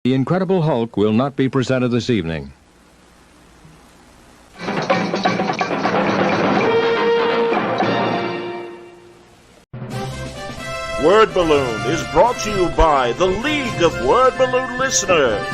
The Incredible Hulk will not be presented this evening. Word Balloon is brought to you by the League of Word Balloon Listeners.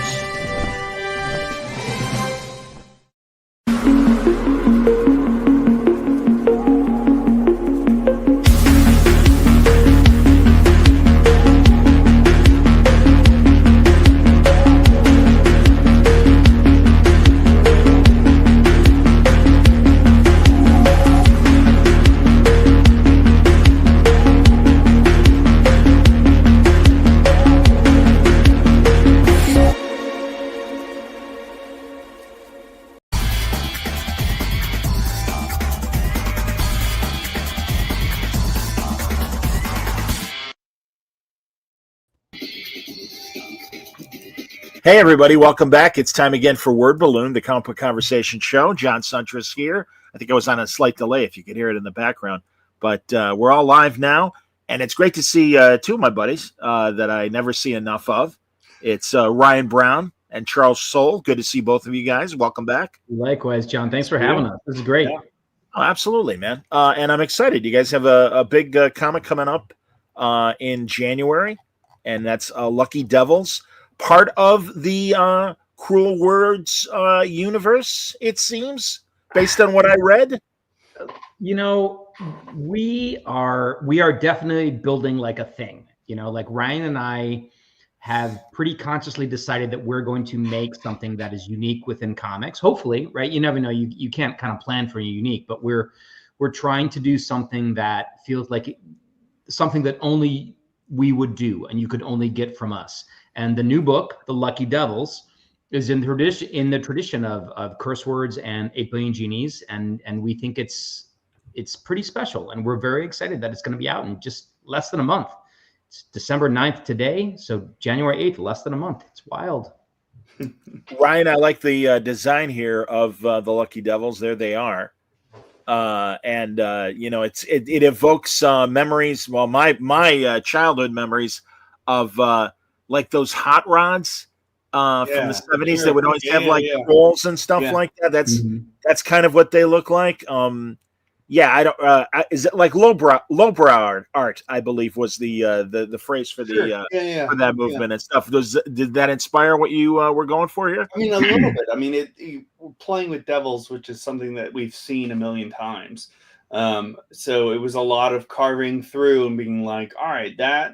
Hey, everybody. Welcome back. It's time again for Word Balloon, the comic book conversation show. John Suntress here. I think I was on a slight delay if you could hear it in the background. But we're all live now, and it's great to see two of my buddies that I never see enough of. It's Ryan Browne and Charles Soule. Good to see both of you guys. Welcome back. Likewise, John. Thanks for having us. This is great. Yeah. Oh, absolutely, man. And I'm excited. You guys have a big comic coming up in January, and that's Lucky Devils. Part of the Cruel Words universe, it seems, based on what I read. You know, we are definitely building like a thing. You know, like Ryan and I have pretty consciously decided that we're going to make something that is unique within comics. Hopefully, right? You never know. You can't kind of plan for unique, but we're trying to do something that feels like something that only we would do and you could only get from us. And the new book, The Lucky Devils, is in the tradition of curse words and 8 billion genies, and we think it's pretty special, and we're very excited that it's going to be out in just less than a month. It's December 9th today, so January 8th, less than a month. It's wild. Ryan, I like the design here of the Lucky Devils. There they are. And you know, it evokes memories. Well, my childhood memories of like those hot rods from the 70s that would always have like rolls and stuff like that. That's kind of what they look like. I don't. Is it like lowbrow art? I believe was the phrase for the for that movement and stuff. Did that inspire what you were going for here? I mean, a little bit. I mean, playing with devils, which is something that we've seen a million times. So it was a lot of carving through and being like, all right, that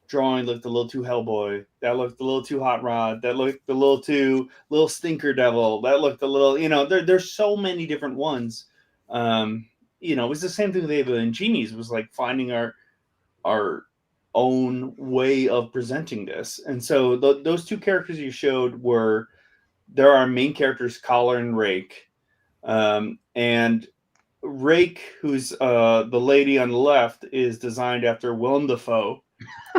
drawing looked a little too Hellboy. That looked a little too Hot Rod. That looked a little too little Stinker Devil. That looked a little, you know, there's so many different ones. You know, it was the same thing with 8 billion genies. It was like finding our own way of presenting this. And so those two characters you showed there are main characters, Collar and Rake. And Rake, who's the lady on the left, is designed after Willem Dafoe.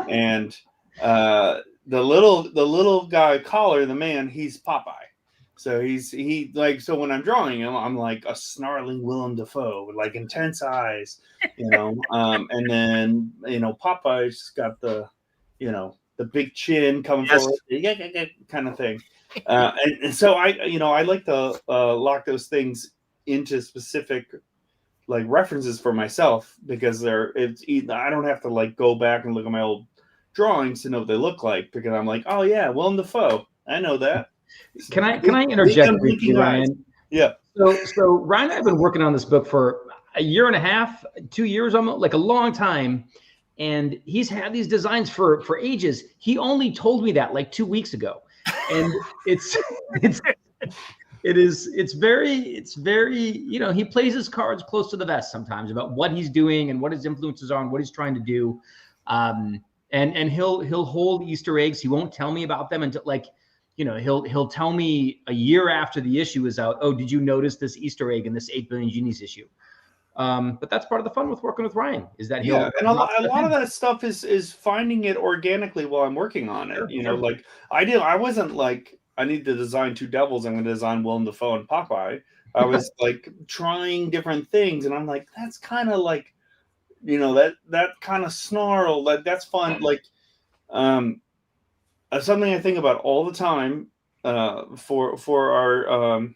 And the little guy, Collar, the man, he's Popeye. So so when I'm drawing him, I'm like a snarling Willem Dafoe with like intense eyes, you know. And then, you know, Popeye's got the big chin coming forward, kind of thing. And so I like to lock those things into specific like references for myself, because I don't have to like go back and look at my old drawings to know what they look like, because I'm like, oh yeah, Willem Dafoe, I know that. Can I interject briefly, Ryan? Yeah. So Ryan and I have been working on this book for a year and a half, 2 years, almost, like a long time. And he's had these designs for ages. He only told me that like 2 weeks ago. And it's very, you know, he plays his cards close to the vest sometimes about what he's doing and what his influences are and what he's trying to do. And he'll hold Easter eggs. He won't tell me about them until, like, you know, he'll tell me a year after the issue is out. Oh, did you notice this Easter egg in this 8 billion genies issue? But that's part of the fun with working with Ryan, is that and a lot of that stuff is finding it organically while I'm working on it. Sure, you know, like I wasn't like, I need to design two devils, I'm going to design Willem Dafoe and Popeye. I was like trying different things, and I'm like, that's kind of like, you know, that kind of snarl, that's fun. Like, something I think about all the time for our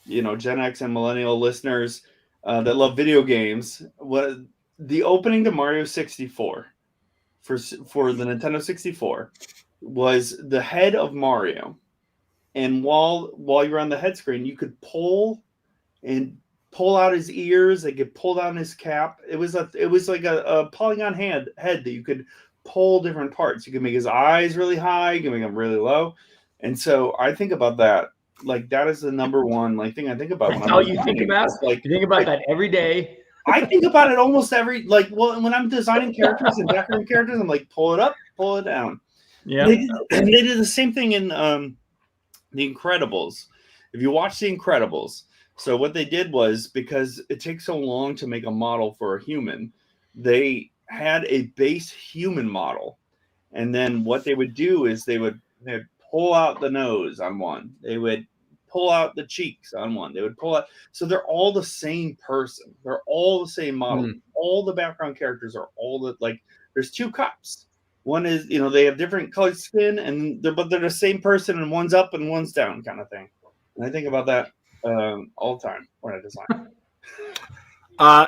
Gen X and millennial listeners that love video games. What the opening to Mario 64 for the Nintendo 64 was the head of Mario, and while you're on the head screen, you could pull out his ears. They could pull down his cap. It was like a polygon head that you could pull different parts. You can make his eyes really high, you can make them really low. And so I think about that. Like, that is the number one thing I think about. That's all you think about? You think about that every day? I think about it almost every, when I'm designing characters and decorating characters, I'm like, pull it up, pull it down. Yeah. They did the same thing in The Incredibles. If you watch The Incredibles, so what they did was, because it takes so long to make a model for a human, they had a base human model. And then what they would do is they'd pull out the nose on one. They would pull out the cheeks on one. They would pull out. So they're all the same person. They're all the same model. Mm. All the background characters are there's two cops. One is, they have different colored skin, but they're the same person, and one's up and one's down, kind of thing. And I think about that all the time when I design.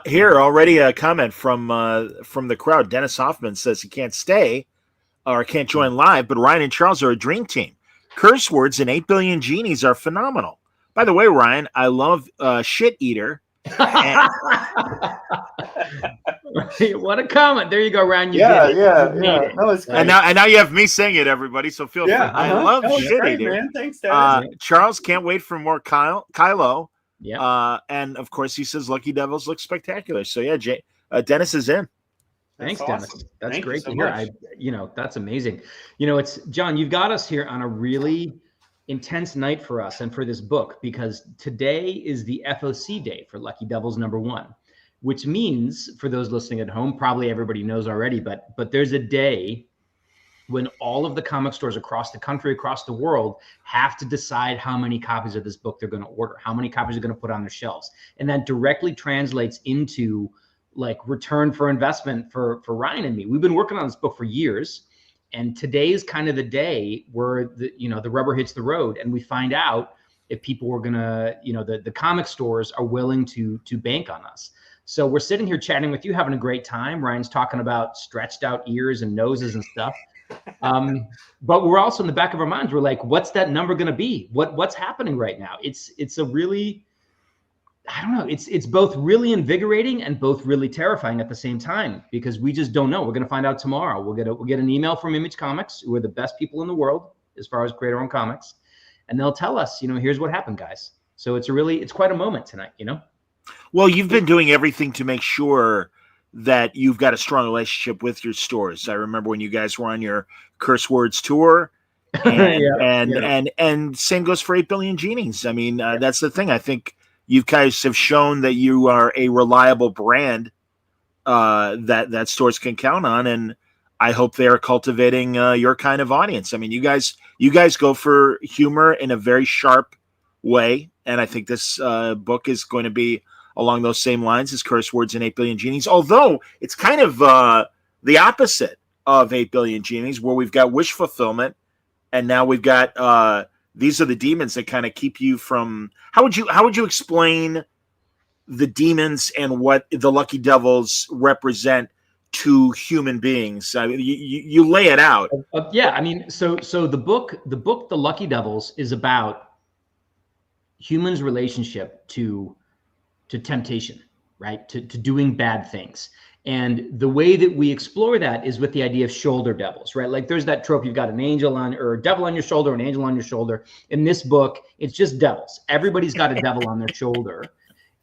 Here already a comment from the crowd. Dennis Hoffman says he can't stay or can't join live, but Ryan and Charles are a dream team. Curse words and 8 billion genies are phenomenal. By the way, Ryan, I love shit eater. What a comment! There you go, Ryan. Yeah. No, it's great. And now you have me saying it, everybody. So feel free. I love shit eater. Man. Thanks, Dad. Charles can't wait for more Kylo. Yeah. And of course he says Lucky Devils look spectacular. So yeah, Dennis is in. Thanks, awesome. Dennis. That's Thank great you to so hear. much. That's amazing. It's John. You've got us here on a really intense night for us and for this book, because today is the FOC day for Lucky Devils #1, which means, for those listening at home, probably everybody knows already, but there's a day when all of the comic stores across the country, across the world, have to decide how many copies of this book they're going to order, how many copies they're going to put on their shelves. And that directly translates into return for investment for Ryan and me. We've been working on this book for years, and today is kind of the day where the rubber hits the road, and we find out if people were gonna, the comic stores are willing to bank on us. So we're sitting here chatting with you, having a great time. Ryan's talking about stretched out ears and noses and stuff. But we're also, in the back of our minds, we're like, what's that number going to be? What's happening right now? It's a really, I don't know. It's both really invigorating and both really terrifying at the same time, because we just don't know. We're going to find out tomorrow. We'll get an email from Image Comics, who are the best people in the world as far as creator-owned comics, and they'll tell us, here's what happened, guys. So it's quite a moment tonight, Well, you've been doing everything to make sure that you've got a strong relationship with your stores. I remember when you guys were on your Curse Words tour, and same goes for 8 billion genies. I mean, that's the thing. I think you guys have shown that you are a reliable brand that stores can count on, and I hope they are cultivating your kind of audience. I mean, you guys go for humor in a very sharp way, and I think this book is going to be along those same lines as Curse Words and 8 billion genies, although it's kind of the opposite of 8 billion genies, where we've got wish fulfillment, and now we've got these are the demons that kind of keep you from. How would you explain the demons and what the Lucky Devils represent to human beings? I mean, you lay it out. Yeah, I mean, so the book, The Lucky Devils, is about humans' relationship to temptation, right? To doing bad things. And the way that we explore that is with the idea of shoulder devils, right? Like, there's that trope, you've got an angel or a devil on your shoulder, an angel on your shoulder. In this book, it's just devils. Everybody's got a devil on their shoulder,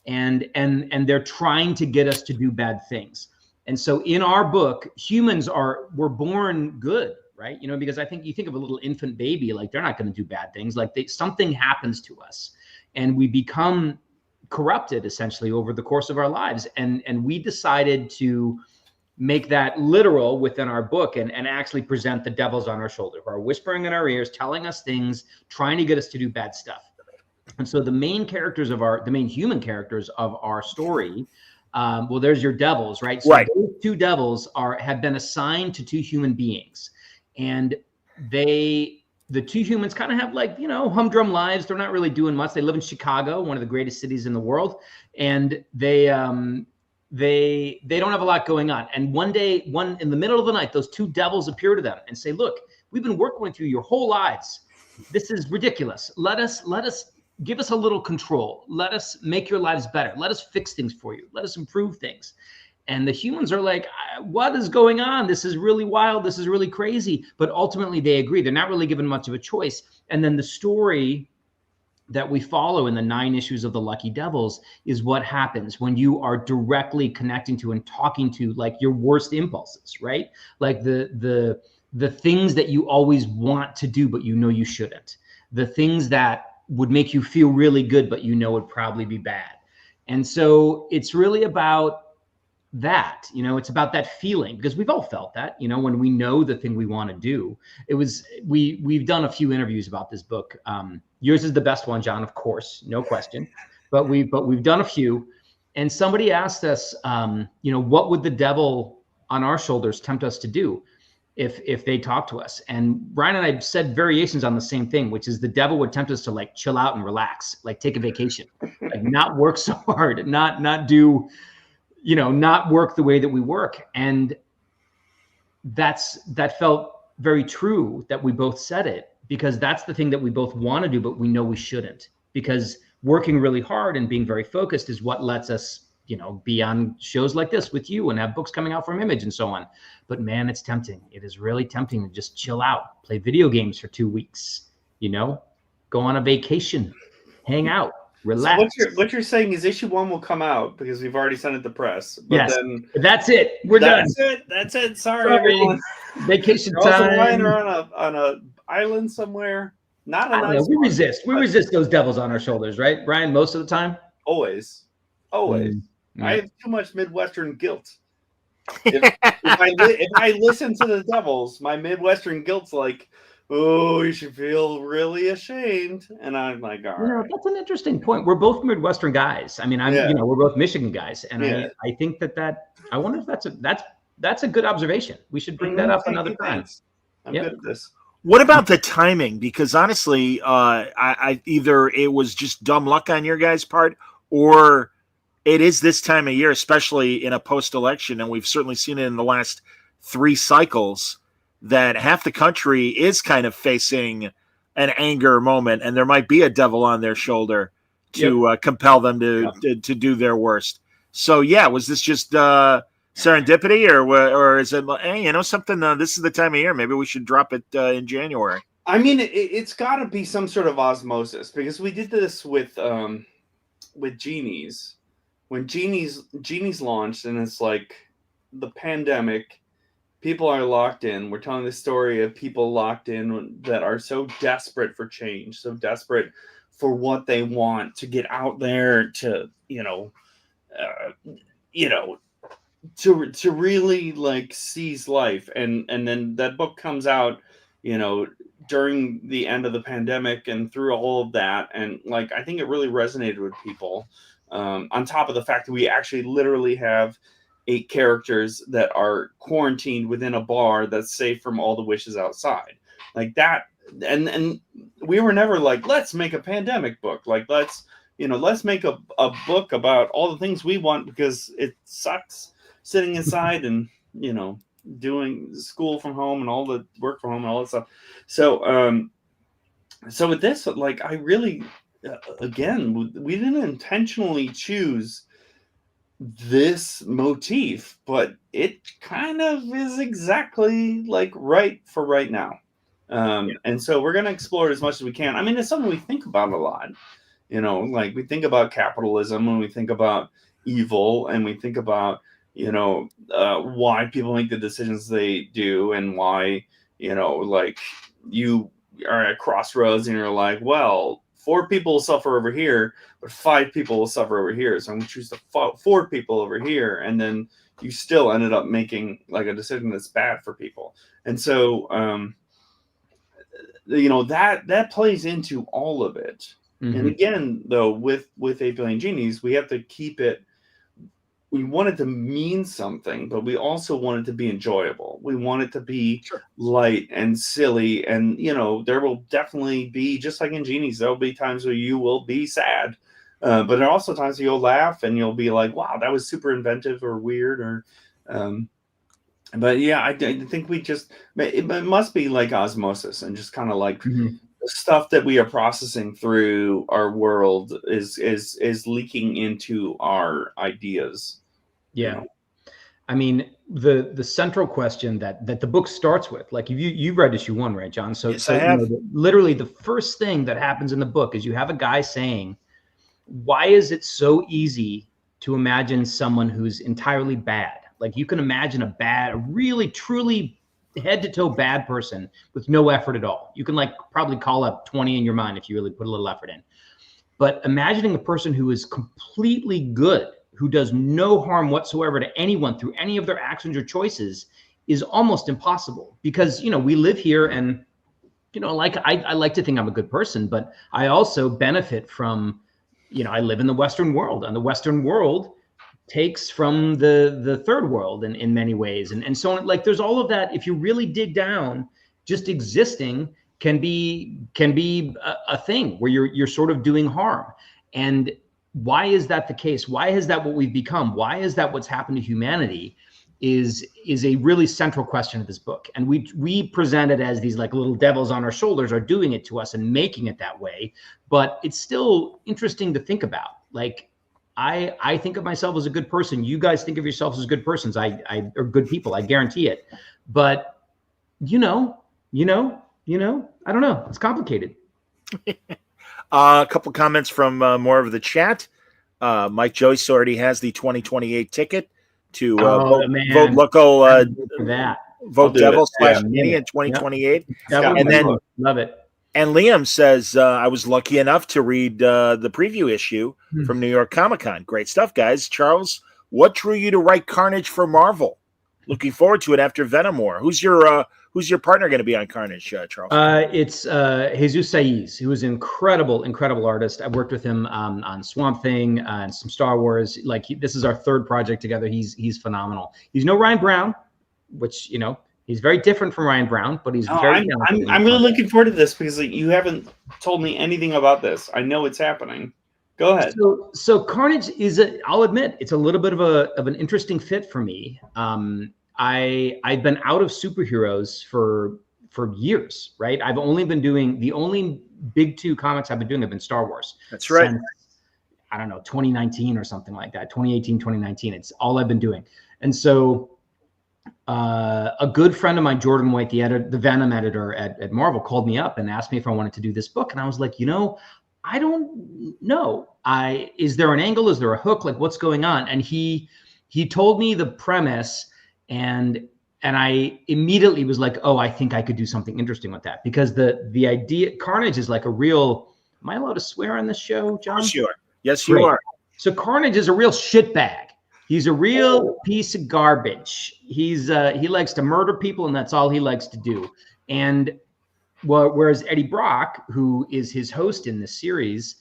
and they're trying to get us to do bad things. And so in our book, humans we're born good, right? Because I think you think of a little infant baby, like, they're not going to do bad things. Like, something happens to us, and we become corrupted essentially over the course of our lives. And we decided to make that literal within our book and actually present the devils on our shoulder, who are whispering in our ears, telling us things, trying to get us to do bad stuff. And so the main human characters of our story, well, there's your devils, right? So right. Those two devils have been assigned to two human beings. And the two humans kind of have like, humdrum lives. They're not really doing much. They live in Chicago, one of the greatest cities in the world, and they don't have a lot going on. And one day, in the middle of the night, those two devils appear to them and say, "Look, we've been working with you your whole lives. This is ridiculous. Let us give us a little control. Let us make your lives better. Let us fix things for you. Let us improve things." And the humans are like, "What is going on? This is really wild. This is really crazy." But ultimately they agree. They're not really given much of a choice. And then the story that we follow in the 9 issues of the Lucky Devils is what happens when you are directly connecting to and talking to like your worst impulses, right? Like the things that you always want to do, but you shouldn't. The things that would make you feel really good, but would probably be bad. And so it's really about that, it's about that feeling, because we've all felt that, when we know the thing we want to do. We've done a few interviews about this book. Yours is the best one, John, of course, no question. But we've done a few, and somebody asked us, what would the devil on our shoulders tempt us to do if they talk to us? And Bryan and I said variations on the same thing, which is the devil would tempt us to like chill out and relax, like take a vacation, like not work so hard, not do, not work the way that we work. And that felt very true that we both said it, because that's the thing that we both want to do, but we know we shouldn't, because working really hard and being very focused is what lets us, be on shows like this with you and have books coming out from Image and so on. But man, it's tempting. It is really tempting to just chill out, play video games for 2 weeks, go on a vacation, hang out, relax. So what you're saying is issue 1 will come out because we've already sent it to press. But yes, then that's it. We're done. That's it. Sorry, everyone. Vacation Charles time. and Ryan are on a island somewhere. Not a nice. We resist. We resist those devils on our shoulders, right, Bryan? Most of the time. Always. Mm-hmm. I have too much Midwestern guilt. If I listen to the devils, my Midwestern guilt's like, "Oh, you should feel really ashamed," and I'm like, "All right." That's an interesting point. We're both Midwestern guys. I mean, we're both Michigan guys, and I think that I wonder if that's a good observation. We should bring that up another time. I'm good at this. What about the timing? Because honestly, I either it was just dumb luck on your guys' part, or it is this time of year, especially in a post-election, and we've certainly seen it in the last 3 cycles, that half the country is kind of facing an anger moment, and there might be a devil on their shoulder to compel them to do their worst. So, was this just serendipity, or is it, hey, something? This is the time of year. Maybe we should drop it in January. I mean, it's got to be some sort of osmosis, because we did this with Genies. When Genies launched, and it's like the pandemic, people are locked in. We're telling the story of people locked in that are so desperate for change, so desperate for what they want, to get out there, to to really like seize life. And then that book comes out, during the end of the pandemic and through all of that, and like I think it really resonated with people. On top of the fact that we actually literally have 8 characters that are quarantined within a bar that's safe from all the wishes outside, like that. And we were never like, let's make a pandemic book. Like, let's make a book about all the things we want, because it sucks sitting inside and, doing school from home and all the work from home and all that stuff. So, so with this, like, I really, again, we didn't intentionally choose this motif, but it kind of is exactly like right for right now. And so we're going to explore it as much as we can. I mean, it's something we think about a lot, like we think about capitalism, and we think about evil, and we think about, why people make the decisions they do, and why, like you are at crossroads and you're like, well, 4 people will suffer over here, but 5 people will suffer over here. So I'm going to choose the 4 people over here. And then you still ended up making like a decision that's bad for people. And so, that plays into all of it. Mm-hmm. And again, though, with 8 Billion Genies, we have to keep it we want it to mean something, but we also want it to be enjoyable. We want it to be light and silly. And, there will definitely be, just like in Genies, there'll be times where you will be sad. But there are also times you'll laugh and you'll be like, wow, that was super inventive or weird. But yeah, I think it must be like osmosis and just kind of like the stuff that we are processing through our world is leaking into our ideas. Yeah. I mean, the central question that the book starts with, like you read issue 1, right, John? So, Yes, I have. Literally the first thing that happens in the book is you have a guy saying, why is it so easy to imagine someone who's entirely bad? Like you can imagine a really, truly head to toe bad person with no effort at all. You can probably call up 20 in your mind if you really put a little effort in. But imagining a person who is completely good, who does no harm whatsoever to anyone through any of their actions or choices, is almost impossible, because we live here, and I like to think I'm a good person, but I also benefit from I live in the Western world, and the Western world takes from the third world in many ways, and so on. Like there's all of that. If you really dig down, just existing can be a thing where you're sort of doing harm. And why is that the case? Why is that what we've become? Why is that what's happened to humanity? Is a really central question of this book. And we present it as these like little devils on our shoulders are doing it to us and making it that way. But it's still interesting to think about. Like I think of myself as a good person. You guys think of yourselves as good persons. I are good people. I guarantee it. But I don't know. It's complicated. A couple comments from more of the chat. Mike Joyce already has the 2028 ticket to vote local vote devil / mini in 2028. And then love it. And Liam says, I was lucky enough to read the preview issue from New York Comic Con. Great stuff, guys. Charles, what drew you to write Carnage for Marvel? Looking forward to it after Venom War. Who's your partner going to be on Carnage, Charles? It's Jesus Saiz, who is an incredible artist. I've worked with him on Swamp Thing and some Star Wars. This is our third project together. He's phenomenal. He's no Ryan Browne, which he's very different from Ryan Browne, but he's very. I'm really looking forward to this because you haven't told me anything about this. I know it's happening. Go ahead. So Carnage is I'll admit it's a little bit of an interesting fit for me. I've been out of superheroes for years, right? I've only been doing the only big 2 comics I've been doing have been Star Wars. That's right. Since, I don't know, 2019 or something like that. 2018, 2019. It's all I've been doing. And so a good friend of mine, Jordan White, the Venom editor at Marvel, called me up and asked me if I wanted to do this book. And I was like, I don't know. Is there an angle? Is there a hook? Like, what's going on? And he told me the premise, and I immediately was like, oh, I think I could do something interesting with that, because the idea, Carnage is like a real. Am I allowed to swear on this show, John? Sure. Yes, you are. So Carnage is a real shitbag. He's a real piece of garbage. He likes to murder people, and that's all he likes to do. And whereas Eddie Brock, who is his host in this series,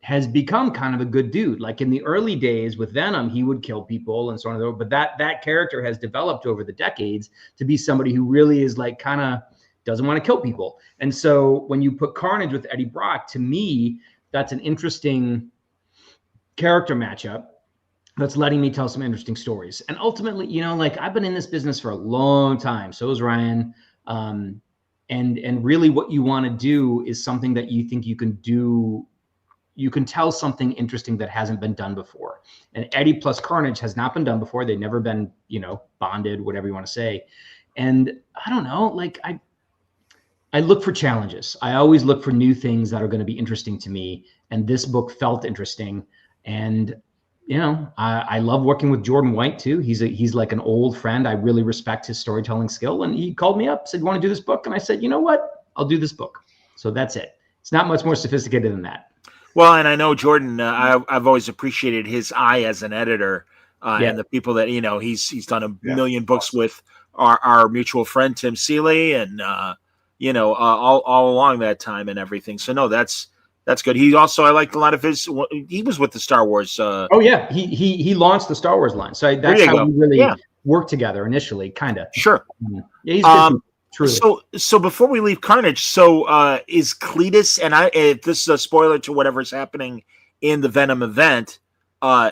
has become kind of a good dude. Like in the early days with Venom, he would kill people and so on and so forth. But that character has developed over the decades to be somebody who really is like kind of doesn't want to kill people. And so when you put Carnage with Eddie Brock, to me, that's an interesting character matchup that's letting me tell some interesting stories. And ultimately, I've been in this business for a long time. So is Ryan. And really what you want to do is something that you think you can do. You can tell something interesting that hasn't been done before. And Eddie plus Carnage has not been done before. They've never been, bonded, whatever you want to say. And I don't know, I look for challenges. I always look for new things that are going to be interesting to me. And this book felt interesting. And, I love working with Jordan White too. He's like an old friend. I really respect his storytelling skill. And he called me up, said, you want to do this book? And I said, you know what? I'll do this book. So that's it. It's not much more sophisticated than that. Well, and I know Jordan, I've always appreciated his eye as an editor and the people that, he's done a million books with our mutual friend, Tim Seeley, and, all along that time and everything. So no, that's That's good. He also, I liked a lot of his. He was with the Star Wars. Oh yeah, he launched the Star Wars line, so that's how we really worked together initially, kind of. Sure. Yeah, he's good. Truly. So before we leave Carnage, so is Cletus, and if this is a spoiler to whatever's happening in the Venom event,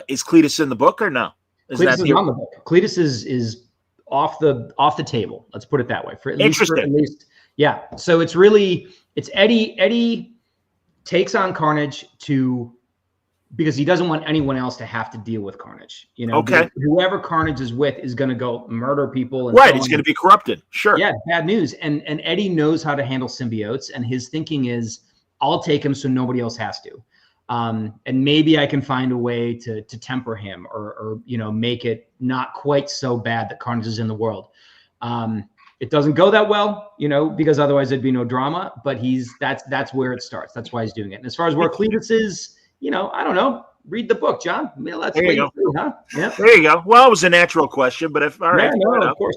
is Cletus in the book or no? Cletus is on the book. Cletus is off the table. Let's put it that way. For at least, yeah. So it's Eddie. Eddie takes on Carnage because he doesn't want anyone else to have to deal with Carnage. You know, okay. Whoever Carnage is with is going to go murder people. And right. It's going to be corrupted. Sure. Yeah. Bad news. And Eddie knows how to handle symbiotes. And his thinking is, I'll take him so nobody else has to. And maybe I can find a way to temper him or make it not quite so bad that Carnage is in the world. It doesn't go that well, because otherwise there'd be no drama, but that's where it starts. That's why he's doing it. And as far as where Cletus is, I don't know. Read the book, John. Let's there you go. Through, huh? Yeah. There you go. Well, it was a natural question, but all right. Yeah, no, of course.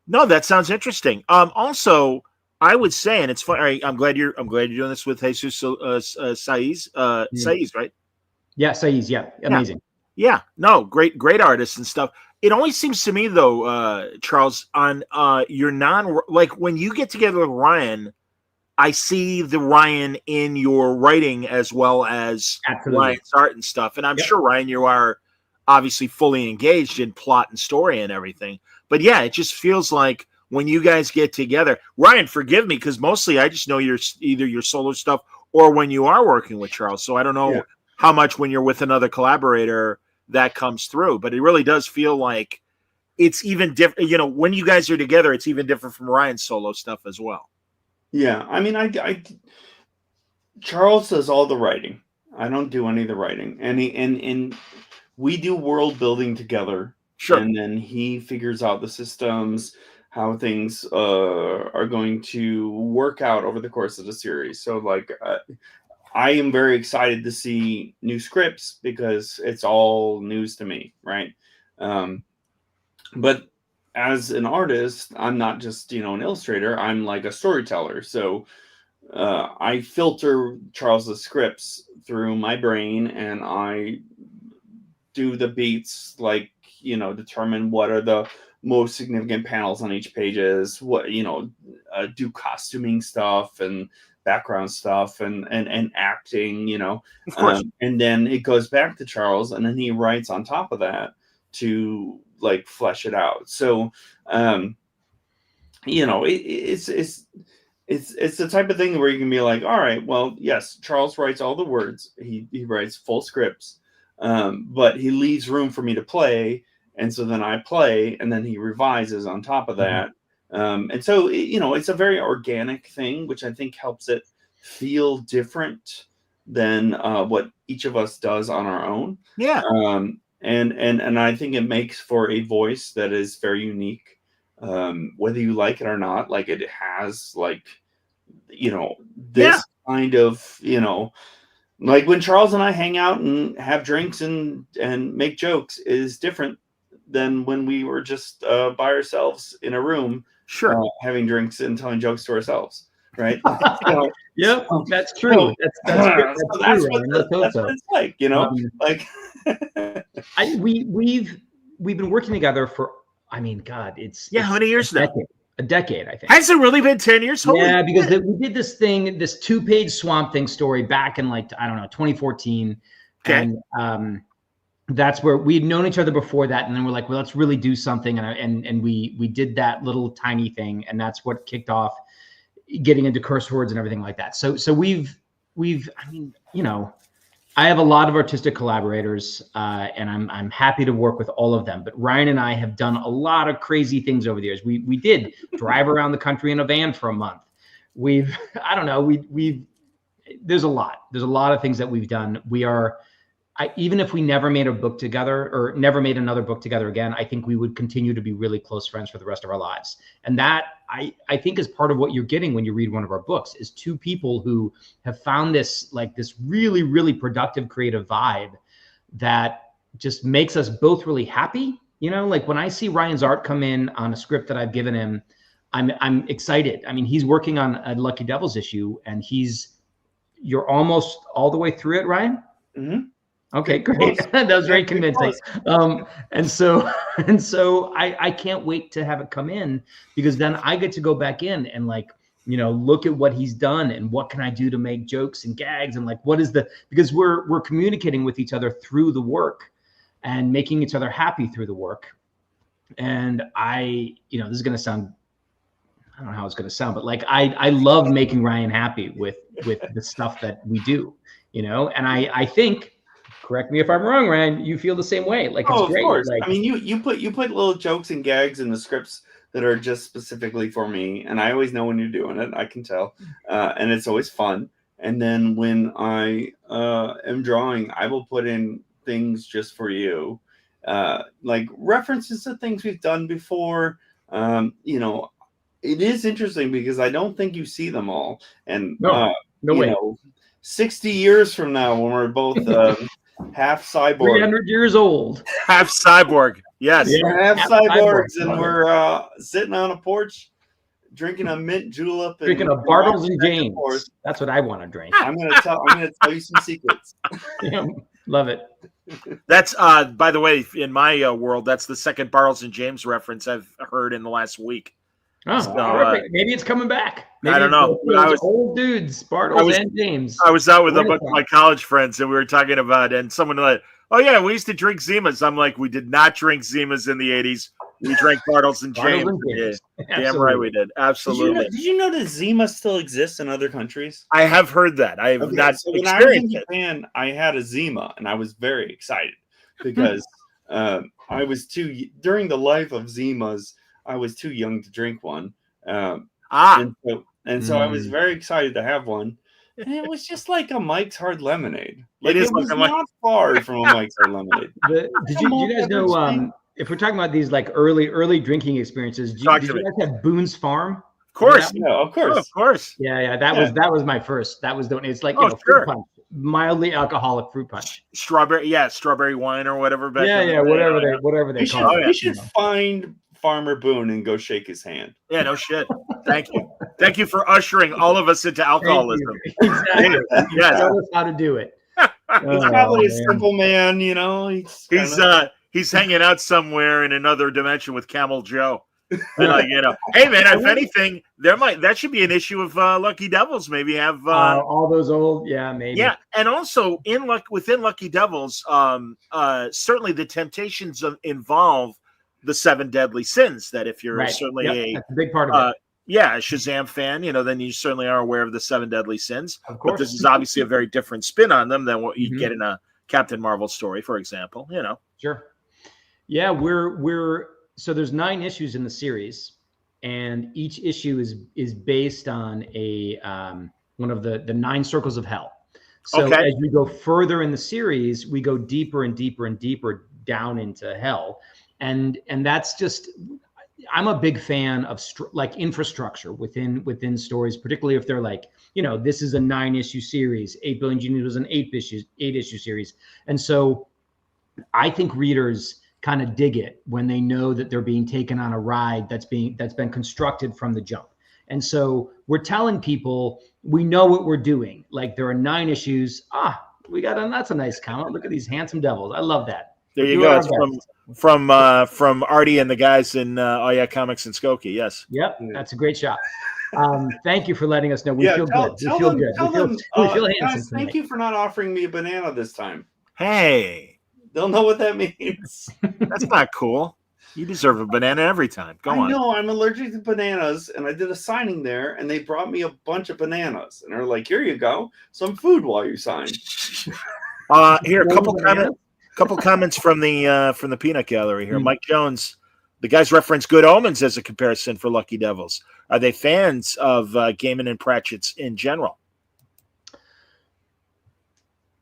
No, that sounds interesting. Also, I would say, and it's funny. I'm glad you're doing this with Jesus Saiz. Saiz, right? Yeah, Saiz. Yeah, amazing. Yeah. No, great artists and stuff. It always seems to me though, Charles, on your when you get together with Ryan, I see the Ryan in your writing as well as Ryan's art and stuff. And I'm sure, Ryan, you are obviously fully engaged in plot and story and everything. But yeah, it just feels like when you guys get together, Ryan, forgive me, because mostly I just know either your solo stuff or when you are working with Charles. So I don't know how much when you're with another collaborator that comes through, but it really does feel like it's even different. When you guys are together, it's even different from Ryan's solo stuff as well. Yeah, I mean, I Charles does all the writing. I don't do any of the writing, and we do world building together. Sure. And then he figures out the systems, how things are going to work out over the course of the series. So, I am very excited to see new scripts because it's all news to me, right? But as an artist, I'm not just, an illustrator. I'm like a storyteller. So I filter Charles's scripts through my brain and I do the beats, determine what are the most significant panels on each pages, what, do costuming stuff and background stuff and acting, Of course. And then it goes back to Charles and then he writes on top of that to flesh it out. So, it's the type of thing where you can be like, all right, well, yes, Charles writes all the words. He writes full scripts, but he leaves room for me to play. And so then I play and then he revises on top of that. And so, it's a very organic thing, which I think helps it feel different than what each of us does on our own. Yeah. And I think it makes for a voice that is very unique, whether you like it or not. It has this kind of, when Charles and I hang out and have drinks and make jokes is different than when we were just by ourselves in a room, sure, having drinks and telling jokes to ourselves, right? Yep, that's true. That's what it's like, we've been working together for, God, it's how many years now? A decade, I think. Has it really been 10 years? Yeah, because we did this 2-page Swamp Thing story back in 2014. Okay. And that's where we'd known each other before that, and then we're like, well, let's really do something, and we did that little tiny thing, and that's what kicked off getting into curse words and everything like that. So we've I have a lot of artistic collaborators, and I'm happy to work with all of them. But Ryan and I have done a lot of crazy things over the years. We did drive around the country in a van for a month. There's a lot. There's a lot of things that we've done. Even if we never made a book together or never made another book together again, I think we would continue to be really close friends for the rest of our lives. And that I think is part of what you're getting when you read one of our books is two people who have found this really, really productive creative vibe that just makes us both really happy. When I see Ryan's art come in on a script that I've given him, I'm excited. I mean, he's working on a Lucky Devils issue and he's you're almost all the way through it, Ryan? Mm-hmm. Okay, great. That was very convincing. And so I can't wait to have it come in, because then I get to go back in and like, look at what he's done and what can I do to make jokes and gags, and like because we're communicating with each other through the work and making each other happy through the work. And this is going to sound, I don't know how it's going to sound, but like I love making Ryan happy with the stuff that we do, and I think, correct me if I'm wrong, Ryan, you feel the same way. Like, it's great. Of course. Like, I mean, you put little jokes and gags in the scripts that are just specifically for me, and I always know when you're doing it. I can tell, and it's always fun. And then when I am drawing, I will put in things just for you, like references to things we've done before. It is interesting because I don't think you see them all. And no way. 60 years from now, when we're both half cyborg, 300 years old, half cyborg. Yes, we're half cyborgs, and we're sitting on a porch drinking a mint julep, and drinking a Bartles and James. That's what I want to drink. I'm gonna tell you some secrets. Yeah, love it. That's by the way, in my world, that's the second Bartles and James reference I've heard in the last week. Oh, so, maybe it's coming back. Maybe I don't know. Old dudes, Bartles and James. I was out with a bunch of my college friends, and we were talking about it, and someone like, "Oh yeah, we used to drink Zimas." I'm like, "We did not drink Zimas in the '80s. We drank Bartles and James." Yeah, damn right we did. Absolutely. Did you know that Zima still exists in other countries? I have heard that. I have not so experienced when I was in it. Japan, I had a Zima, and I was very excited because I was during the life of Zimas, I was too young to drink one. And so I was very excited to have one. And it was just like a Mike's Hard Lemonade. Like, it was not far from a Mike's Hard Lemonade. Did you guys know, if we're talking about these like early drinking experiences, did you guys have Boone's Farm? Of course. Yeah, of course. Oh, of course. Yeah. That was my first. That was it's like, fruit punch, mildly alcoholic fruit punch. Strawberry wine or whatever. Whatever they call it. We should find Farmer Boone and go shake his hand. Yeah, no shit. Thank you. Thank you for ushering all of us into alcoholism. Exactly. Yes. Tell us how to do it. He's probably a simple man, He's hanging out somewhere in another dimension with Camel Joe. Like, hey man, if anything, that should be an issue of Lucky Devils. Maybe have all those old, maybe. Yeah, and also within Lucky Devils, certainly the temptations involve the 7 deadly sins. That if you're certainly that's a big part of it. A Shazam fan, then you certainly are aware of the 7 deadly sins. Of course. But this is obviously a very different spin on them than what you get in a Captain Marvel story, for example. Sure. Yeah, so there's 9 issues in the series, and each issue is based on a one of the 9 circles of hell. So as we go further in the series, we go deeper and deeper and deeper down into hell, and that's just. I'm a big fan of like infrastructure within stories, particularly if they're like, this is a 9-issue series. 8 Billion Genies was an 8-issue series, and so I think readers kind of dig it when they know that they're being taken on a ride that's been constructed from the jump. And so we're telling people we know what we're doing. Like, there are 9 issues. That's a nice comment. Look at these handsome devils. I love that. There you go. It's from Artie and the guys in Comics and Skokie. Yes. Yep, that's a great shot. Thank you for letting us know. We feel good. We feel good. We feel handsome. Guys, thank you for not offering me a banana this time. Hey. They'll know what that means. That's not cool. You deserve a banana every time. Go on. I know, I'm allergic to bananas, and I did a signing there, and they brought me a bunch of bananas. And they're like, here you go, some food while you sign. Here, a couple comments from the peanut gallery here. Mike Jones, the guys reference Good Omens as a comparison for Lucky Devils. Are they fans of Gaiman and Pratchett's in general?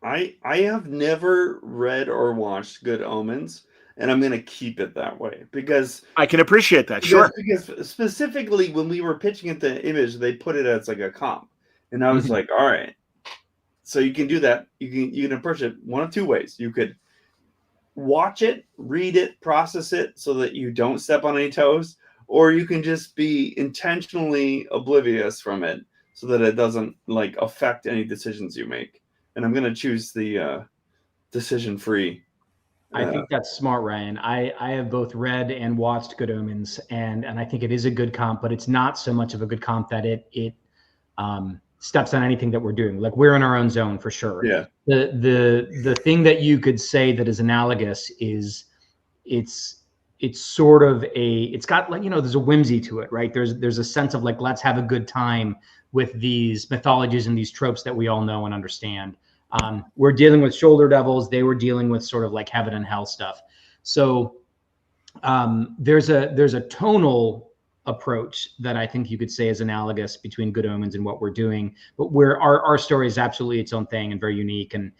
I have never read or watched Good Omens, and I'm going to keep it that way because I can appreciate that. Sure. Because specifically when we were pitching at the Image, they put it as like a comp, and I was like, all right, so you can do that. You can approach it one of 2 ways. You could watch it, read it, process it so that you don't step on any toes, or you can just be intentionally oblivious from it so that it doesn't like affect any decisions you make. And I'm going to choose the decision free. I think that's smart, Ryan. I have both read and watched Good Omens, and I think it is a good comp, but it's not so much of a good comp that it steps on anything that we're doing. Like, we're in our own zone for sure. Yeah. The thing that you could say that is analogous is it's sort of it's got, like, there's a whimsy to it, right? There's a sense of like, let's have a good time with these mythologies and these tropes that we all know and understand. We're dealing with shoulder devils. They were dealing with sort of like heaven and hell stuff. So there's a tonal approach that I think you could say is analogous between Good Omens and what we're doing, but where our story is absolutely its own thing and very unique. And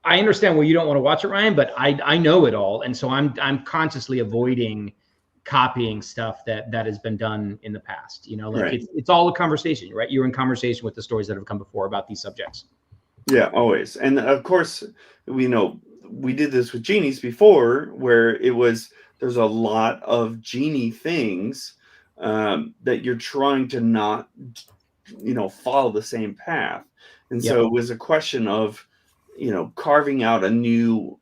I understand why you don't want to watch it, Ryan, but I know it all, and so I'm consciously avoiding copying stuff that has been done in the past. Right. It's all a conversation, right? You're in conversation with the stories that have come before about these subjects. Yeah, always. And of course, we did this with genies before, where there's a lot of genie things that you're trying to not, follow the same path. And so it was a question of, carving out a new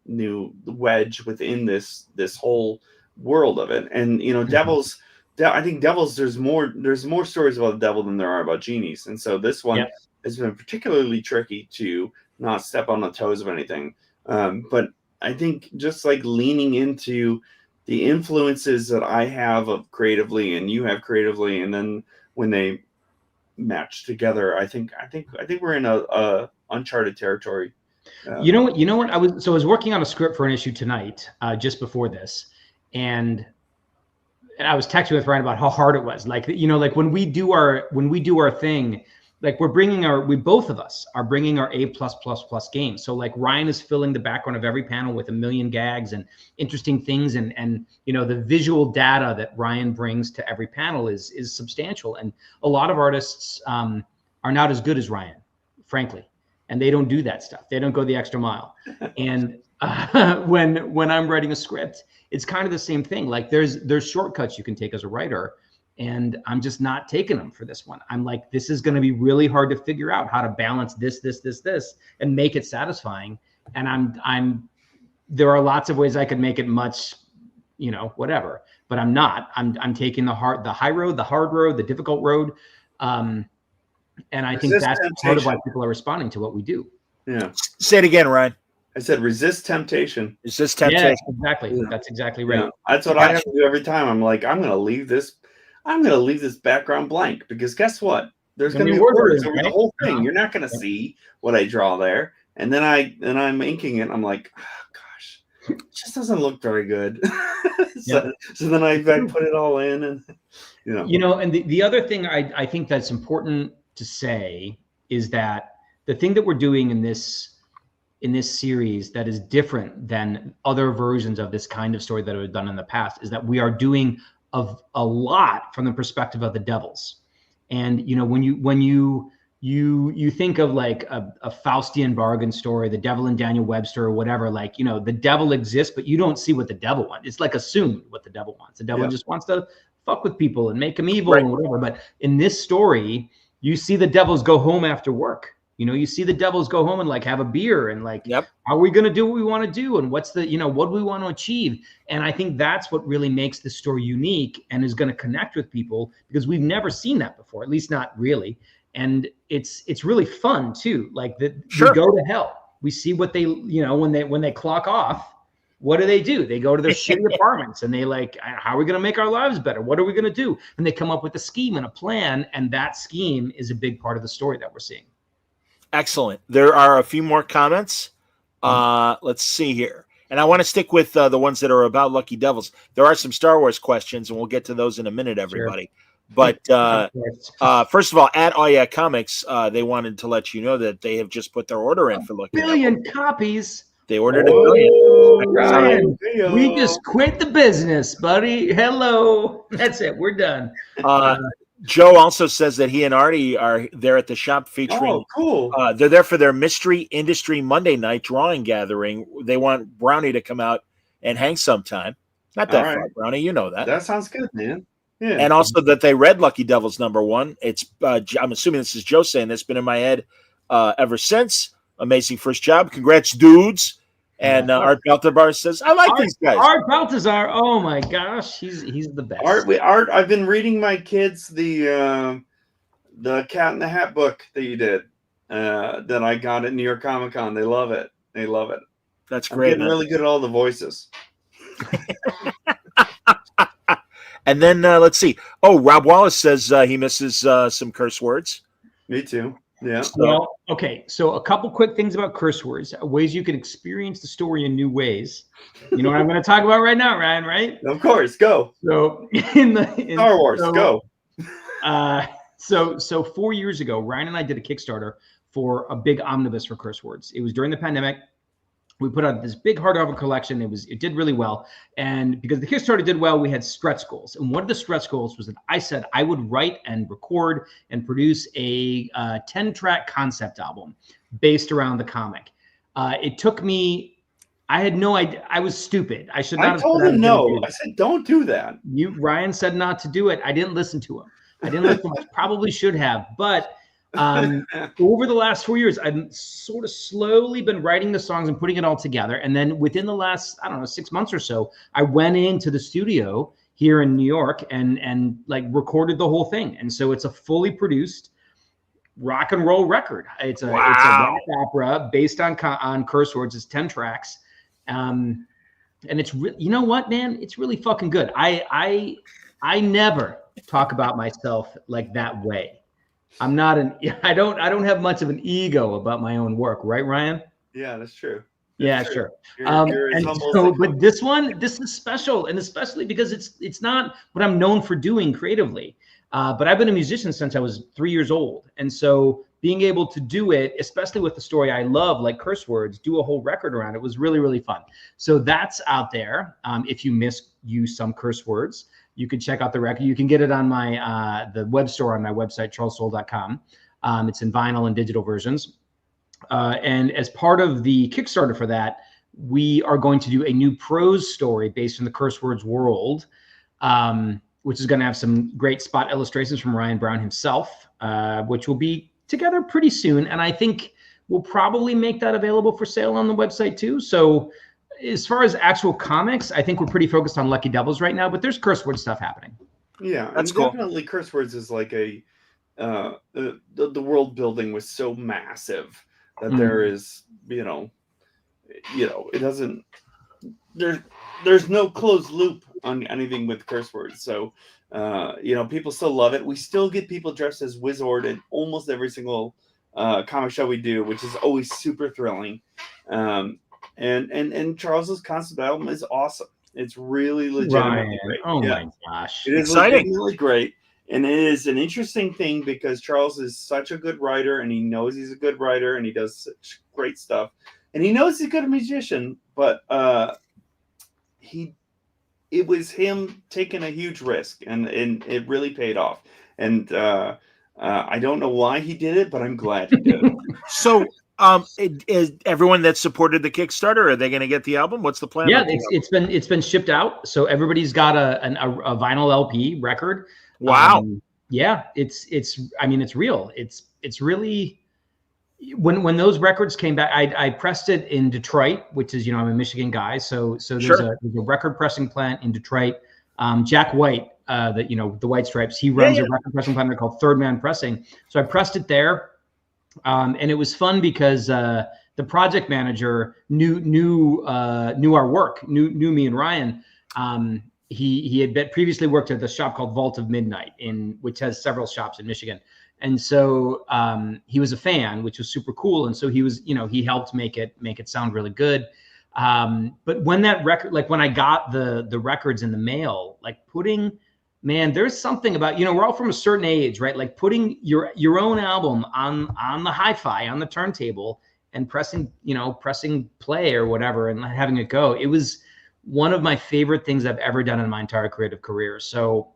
wedge within this whole world of it. And, devils, I think devils, there's more stories about the devil than there are about genies. And so this one has been particularly tricky to not step on the toes of anything. But I think just like leaning into the influences that I have of creatively and you have creatively, and then when they match together, I think we're in a uncharted territory. You know what? I was working on a script for an issue tonight, just before this, and I was texting with Ryan about how hard it was. Like, like when we do our thing, like we both of us are bringing our A+++ game. So like Ryan is filling the background of every panel with a million gags and interesting things, and the visual data that Ryan brings to every panel is substantial. And a lot of artists are not as good as Ryan, frankly, and they don't do that stuff. They don't go the extra mile. And when I'm writing a script, it's kind of the same thing. Like there's shortcuts you can take as a writer, and I'm just not taking them for this one. I'm like, this is going to be really hard to figure out how to balance this, and make it satisfying. And there are lots of ways I could make it much, whatever, but I'm not. I'm taking the high road, the hard road, the difficult road. And I think that's part of why people are responding to what we do. Yeah. Say it again, Ryan. I said resist temptation. Resist temptation. Yeah, exactly. Yeah. That's exactly right. Yeah. That's what I have to do every time. I'm like, I'm going to leave this background blank, because guess what? There's going to be words over the whole thing. You're not going to see what I draw there. And then I'm inking it. I'm like, oh, gosh, it just doesn't look very good. So then I put it all in, and and the other thing I think that's important to say is that the thing that we're doing in this series that is different than other versions of this kind of story that have done in the past is that we are doing a lot from the perspective of the devils. And when you think of like a Faustian bargain story, the devil and Daniel Webster or whatever, like the devil exists, but you don't see what the devil wants. It's like assumed what the devil wants. The devil just wants to fuck with people and make them evil and whatever. But in this story, you see the devils go home after work. You see the devils go home and like have a beer and like, are we going to do what we want to do? And what's the, what do we want to achieve? And I think that's what really makes this story unique and is going to connect with people, because we've never seen that before, at least not really. And it's really fun too. Like we go to hell. We see what they, when they clock off, what do? They go to their shitty apartments and they like, how are we going to make our lives better? What are we going to do? And they come up with a scheme and a plan. And that scheme is a big part of the story that we're seeing. Excellent. There are a few more comments. Let's see here. And I want to stick with the ones that are about Lucky Devils. There are some Star Wars questions, and we'll get to those in a minute, everybody. Sure. But first of all, at Oh Yeah Comics, they wanted to let you know that they have just put their order in for Lucky Devils. 1 billion copies. They ordered 1 billion. Ryan, we just quit the business, buddy. Hello. That's it. We're done. Joe also says that he and Artie are there at the shop featuring. Oh, cool. They're there for their Mystery Industry Monday night drawing gathering. They want Brownie to come out and hang sometime. Not that far, Brownie. You know that. That sounds good, man. Yeah. And also that they read Lucky Devils #1. It's I'm assuming this is Joe saying this, been in my head ever since. Amazing first job. Congrats, dudes. And Art Baltabar says, I like these guys. Art Baltazar, oh my gosh, he's the best. Art, I've been reading my kids the Cat in the Hat book that you did that I got at New York Comic Con. They love it. They love it. That's great. I'm getting really good at all the voices. And then let's see. Oh, Rob Wallace says he misses some curse words. Me too. Yeah. Well, okay. So a couple quick things about curse words, ways you can experience the story in new ways. You know what I'm going to talk about right now, Ryan, right? Of course. Go. So in Star Wars, go. So 4 years ago, Ryan and I did a Kickstarter for a big omnibus for curse words. It was during the pandemic. We put out this big hardcover collection. It did really well. And because the Kickstarter did well, we had stretch goals. And one of the stretch goals was that I said I would write and record and produce a 10-track concept album based around the comic. It took me, I had no idea. I was stupid. I should not have told him no. I said, don't do that. Ryan said not to do it. I didn't listen to him. I probably should have. But over the last 4 years, I've sort of slowly been writing the songs and putting it all together. And then within the last, 6 months or so, I went into the studio here in New York and like recorded the whole thing. And so it's a fully produced rock and roll record. It's a rock opera based on curse words. It's 10 tracks. And it's you know what, man? It's really fucking good. I never talk about myself like that way. I don't have much of an ego about my own work, right, Ryan? Yeah, that's true. Yeah, true. sure. You're but this is special, and especially because it's not what I'm known for doing creatively. But I've been a musician since I was 3 years old, and so being able to do it, especially with the story I love, like curse words, do a whole record around it was really, really fun. So that's out there. If you misuse some curse words, you can check out the record. You can get it on my the web store on my website, charlessoule.com. It's in vinyl and digital versions. And as part of the Kickstarter for that, we are going to do a new prose story based in the curse words world, which is going to have some great spot illustrations from Ryan Browne himself, which will be together pretty soon. And I think we'll probably make that available for sale on the website too. So as far as actual comics, I think we're pretty focused on Lucky Devils right now, but there's curse word stuff happening. Yeah, that's cool. Definitely curse words is like the world building was so massive that there is, it doesn't, there's no closed loop on anything with curse words. So, people still love it. We still get people dressed as Wizard in almost every single comic show we do, which is always super thrilling. And Charles's concept album is awesome. It's really legitimately great. Oh my gosh. It is legitimately great. And it is an interesting thing because Charles is such a good writer and he knows he's a good writer and he does such great stuff. And he knows he's a good musician, but it was him taking a huge risk and it really paid off. And I don't know why he did it, but I'm glad he did it. So is everyone that supported the Kickstarter, are they going to get the album? What's the plan? Yeah, it's been shipped out, so everybody's got a vinyl LP record. Wow. Yeah, it's real. It's really when those records came back, I pressed it in Detroit, which is I'm a Michigan guy, so there's a record pressing plant in Detroit. Jack White, the White Stripes, he runs a record pressing plant called Third Man Pressing. So I pressed it there. And it was fun because the project manager knew our work, knew me and Ryan. He had previously worked at the shop called Vault of Midnight, which has several shops in Michigan, and so he was a fan, which was super cool. And so he was, he helped make it sound really good. But when that record, like when I got the records in the mail, like man, there's something about, we're all from a certain age, right? Like putting your own album on the hi-fi, on the turntable and pressing play or whatever and having it go. It was one of my favorite things I've ever done in my entire creative career. So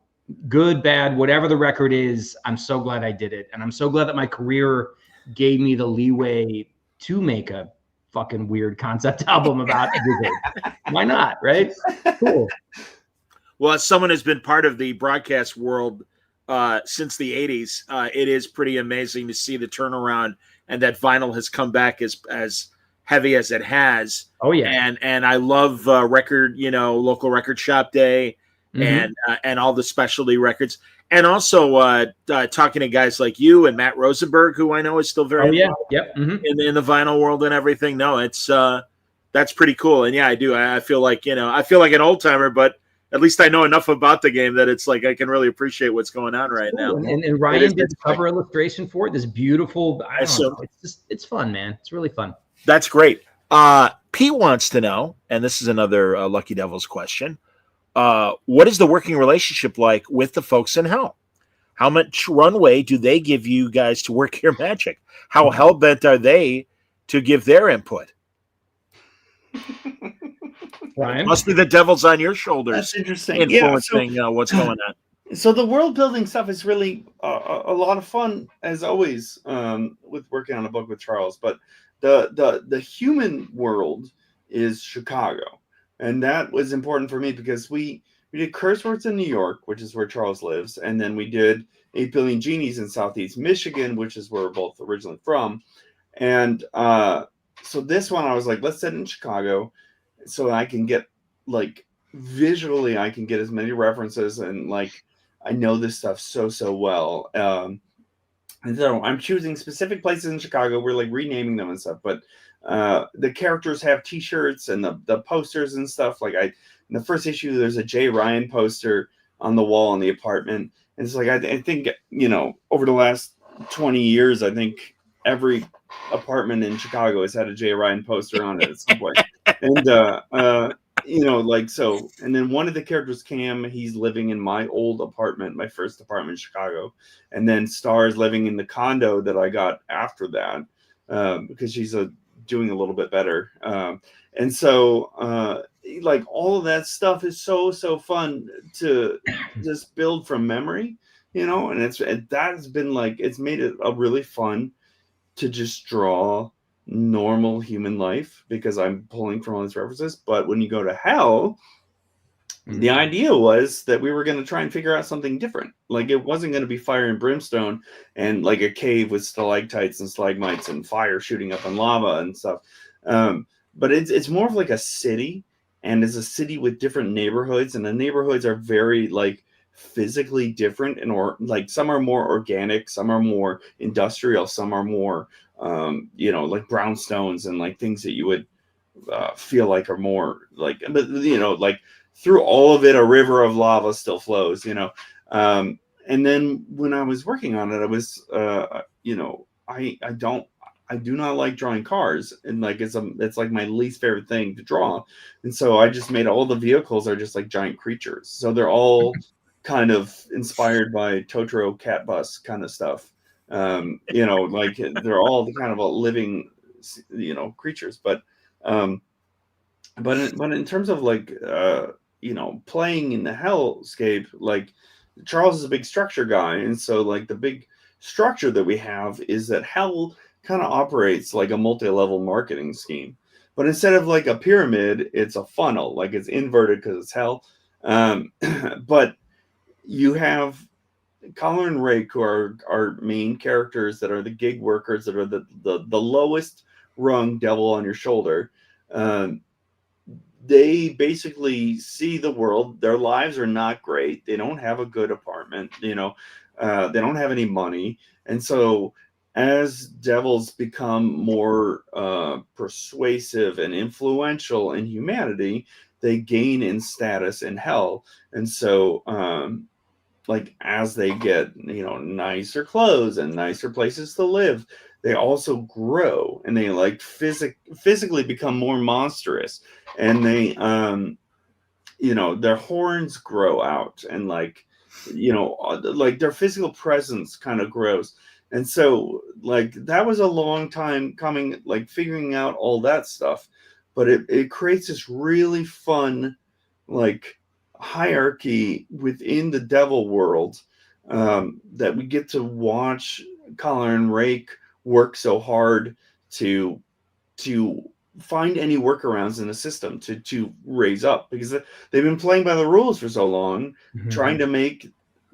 good, bad, whatever the record is, I'm so glad I did it. And I'm so glad that my career gave me the leeway to make a fucking weird concept album about everything. Why not, right? Cool. Well, as someone who's been part of the broadcast world since the 80s, it is pretty amazing to see the turnaround and that vinyl has come back as heavy as it has. Oh yeah. And I love record, local record shop day Mhm. and all the specialty records. And also talking to guys like you and Matt Rosenberg, who I know is still very Oh yeah. involved Yep. Mhm. in the vinyl world and everything. No, it's that's pretty cool. And yeah, I do. I feel like I feel like an old timer, but at least I know enough about the game that it's like I can really appreciate what's going on right now. Cool. And It is Ryan did the exciting. cover illustration for it. This beautiful. I don't So know. It's fun, man. It's really fun. that's great. Pete wants to know, and this is another Lucky Devils question. What is the working relationship like with the folks in Hell? How much runway do they give you guys to work your magic? How hell bent are they to give their input? Ryan? Must be the devil's on your shoulders. That's interesting. Influencing what's going on. So the world building stuff is really a lot of fun, as always, with working on a book with Charles. But the human world is Chicago, and that was important for me because we did Curse Words in New York, which is where Charles lives, and then we did 8 Billion Genies in Southeast Michigan, which is where we're both originally from. And so this one, I was like, let's set it in Chicago, so I can get like visually, I can get as many references and like. I know this stuff so well. And so I'm choosing specific places in Chicago. We're like renaming them and stuff, but the characters have t-shirts and the posters and stuff. Like in the first issue, there's a Jay Ryan poster on the wall in the apartment. And it's like, I think, over the last 20 years, I think every apartment in Chicago has had a Jay Ryan poster on it at some point. And, so, and then one of the characters, Cam, he's living in my old apartment, my first apartment in Chicago. And then Star's living in the condo that I got after that, because she's doing a little bit better. And so, like all of that stuff is so fun to just build from memory, and that has been like, it's made it a really fun to just draw normal human life because I'm pulling from all these references. But when you go to Hell, the idea was that we were going to try and figure out something different. Like it wasn't going to be fire and brimstone and like a cave with stalactites and stalagmites and fire shooting up and lava and stuff. But it's more of like a city, and it's a city with different neighborhoods, and the neighborhoods are very like physically different, and or like some are more organic, some are more industrial, some are more like brownstones and like things that you would feel like are more like, but like through all of it, a river of lava still flows, and then when I was working on it, I was, I do not like drawing cars, and like it's like my least favorite thing to draw, and so I just made all the vehicles are just like giant creatures, so they're all kind of inspired by Totoro cat bus kind of stuff. Like they're all the kind of a living, creatures. But in terms of like, playing in the hellscape, like Charles is a big structure guy. And so like the big structure that we have is that Hell kind of operates like a multi-level marketing scheme. But instead of like a pyramid, it's a funnel, like it's inverted because it's Hell. But you have Collar and Rake, who are our main characters that are the gig workers, that are the lowest rung devil on your shoulder. They basically see the world. Their lives are not great. They don't have a good apartment. They don't have any money. And so as devils become more persuasive and influential in humanity, they gain in status in Hell. And so like as they get nicer clothes and nicer places to live, they also grow, and they like physically become more monstrous, and they their horns grow out, and like like their physical presence kind of grows. And so like that was a long time coming, like figuring out all that stuff, but it creates this really fun like hierarchy within the devil world, that we get to watch Collar and Rake work so hard to find any workarounds in the system to raise up, because they've been playing by the rules for so long, trying to make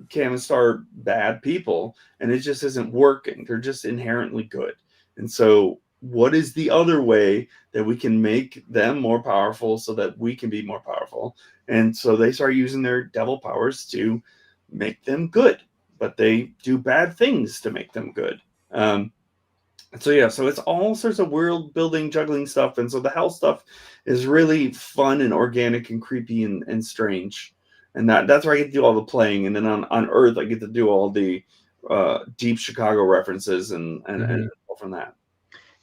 Cannonstar bad people, and it just isn't working. They're just inherently good. And so what is the other way that we can make them more powerful so that we can be more powerful? And so they start using their devil powers to make them good, but they do bad things to make them good. So it's all sorts of world building, juggling stuff. And so the hell stuff is really fun and organic and creepy and strange. And that's where I get to do all the playing. And then on Earth, I get to do all the deep Chicago references and all from that.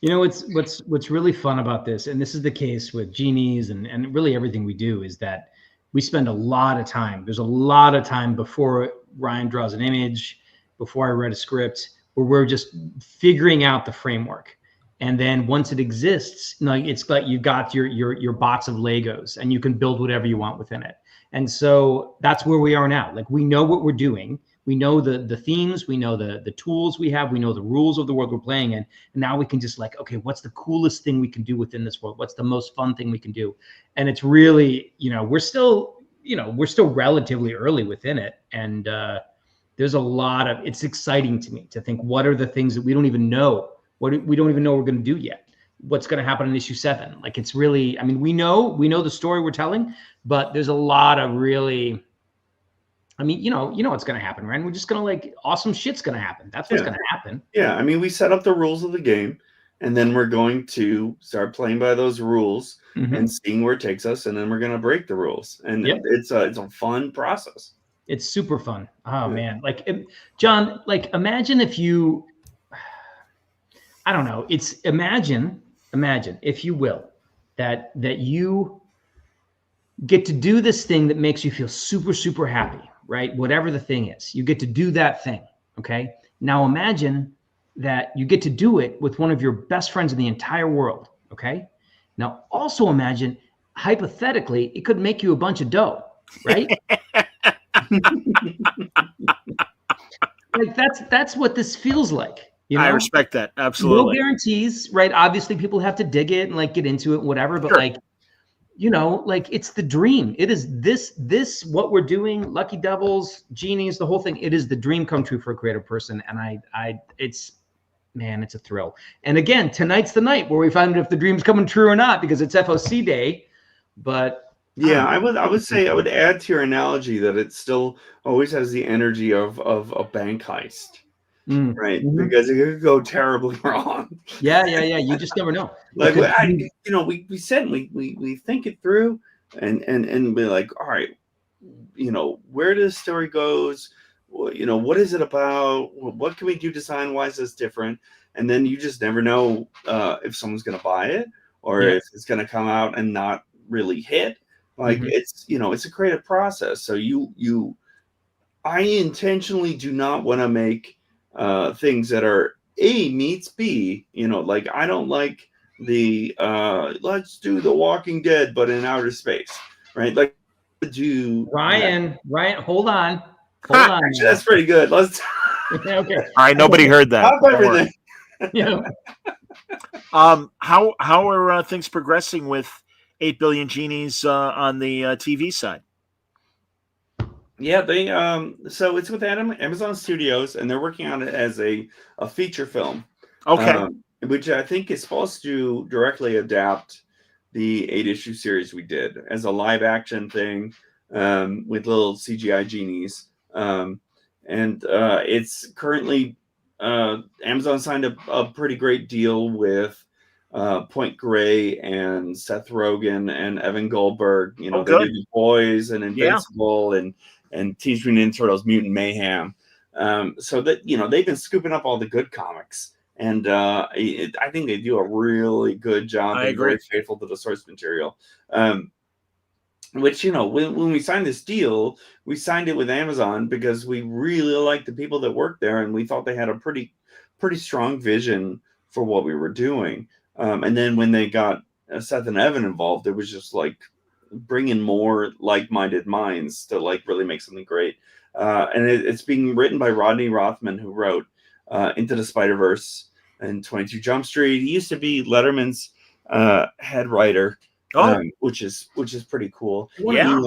You know, what's really fun about this, and this is the case with genies and really everything we do, is that we spend a lot of time. There's a lot of time before Ryan draws an image, before I read a script, where we're just figuring out the framework. And then once it exists, it's like you've got your box of Legos and you can build whatever you want within it. And so that's where we are now. Like, we know what we're doing. We know the themes, we know the tools we have, we know the rules of the world we're playing in. And now we can just like, okay, what's the coolest thing we can do within this world? What's the most fun thing we can do? And it's really, we're still relatively early within it. And there's a lot of, it's exciting to me to think, what are the things that we don't even know? We don't even know we're going to do yet. What's going to happen in issue 7? Like, it's really, I mean, we know the story we're telling, but there's a lot of really, I mean, what's going to happen, right? We're just going to, like, awesome shit's going to happen. That's what's going to happen. Yeah. I mean, we set up the rules of the game, and then we're going to start playing by those rules and seeing where it takes us. And then we're going to break the rules. And it's a fun process. It's super fun. Oh man. Like, John, like, imagine if you, I don't know. It's imagine if you will, that you get to do this thing that makes you feel super, super happy, right? Whatever the thing is, you get to do that thing. Okay. Now imagine that you get to do it with one of your best friends in the entire world. Okay. Now also imagine, hypothetically, it could make you a bunch of dough, right? Like, that's what this feels like. I respect that. Absolutely. No guarantees, right? Obviously, people have to dig it and, like, get into it, whatever. But like, like, it's the dream. It is this what we're doing. Lucky Devils, genies, the whole thing. It is the dream come true for a creative person, and it's a thrill. And again, tonight's the night where we find out if the dream's coming true or not, because it's FOC day. But yeah, I would say, I would add to your analogy that it still always has the energy of a bank heist. Right, because it could go terribly wrong. Yeah. You just never know. Like, we said we think it through and be like, all right, where this story goes, what is it about? What can we do design wise that's different? And then you just never know if someone's going to buy it or if it's going to come out and not really hit. Like, it's a creative process. So I intentionally do not want to make things that are A meets B, like, I don't like the let's do The Walking Dead but in outer space, right? Like, do Ryan, hold on. Actually, that's pretty good. Let's okay. All right, nobody heard that. Everything. How are things progressing with 8 Billion Genies on the TV side? Yeah, they so it's with Amazon Studios, and they're working on it as a feature film. Okay. Which I think is supposed to directly adapt the 8-issue series we did as a live action thing with little CGI genies. And it's currently Amazon signed a pretty great deal with Point Grey and Seth Rogen and Evan Goldberg. They did The Boys and Invincible and Teenage Mutant Ninja Turtles Mutant Mayhem. So that, they've been scooping up all the good comics. And I think they do a really good job. I agree. Very faithful to the source material. Which, when we signed this deal, we signed it with Amazon because we really liked the people that worked there, and we thought they had a pretty strong vision for what we were doing. And then when they got Seth and Evan involved, it was just like bringing more like-minded minds to, like, really make something great. And it's being written by Rodney Rothman, who wrote Into the Spider-Verse and 22 Jump Street. He used to be Letterman's head writer, Oh, which is pretty cool. yeah.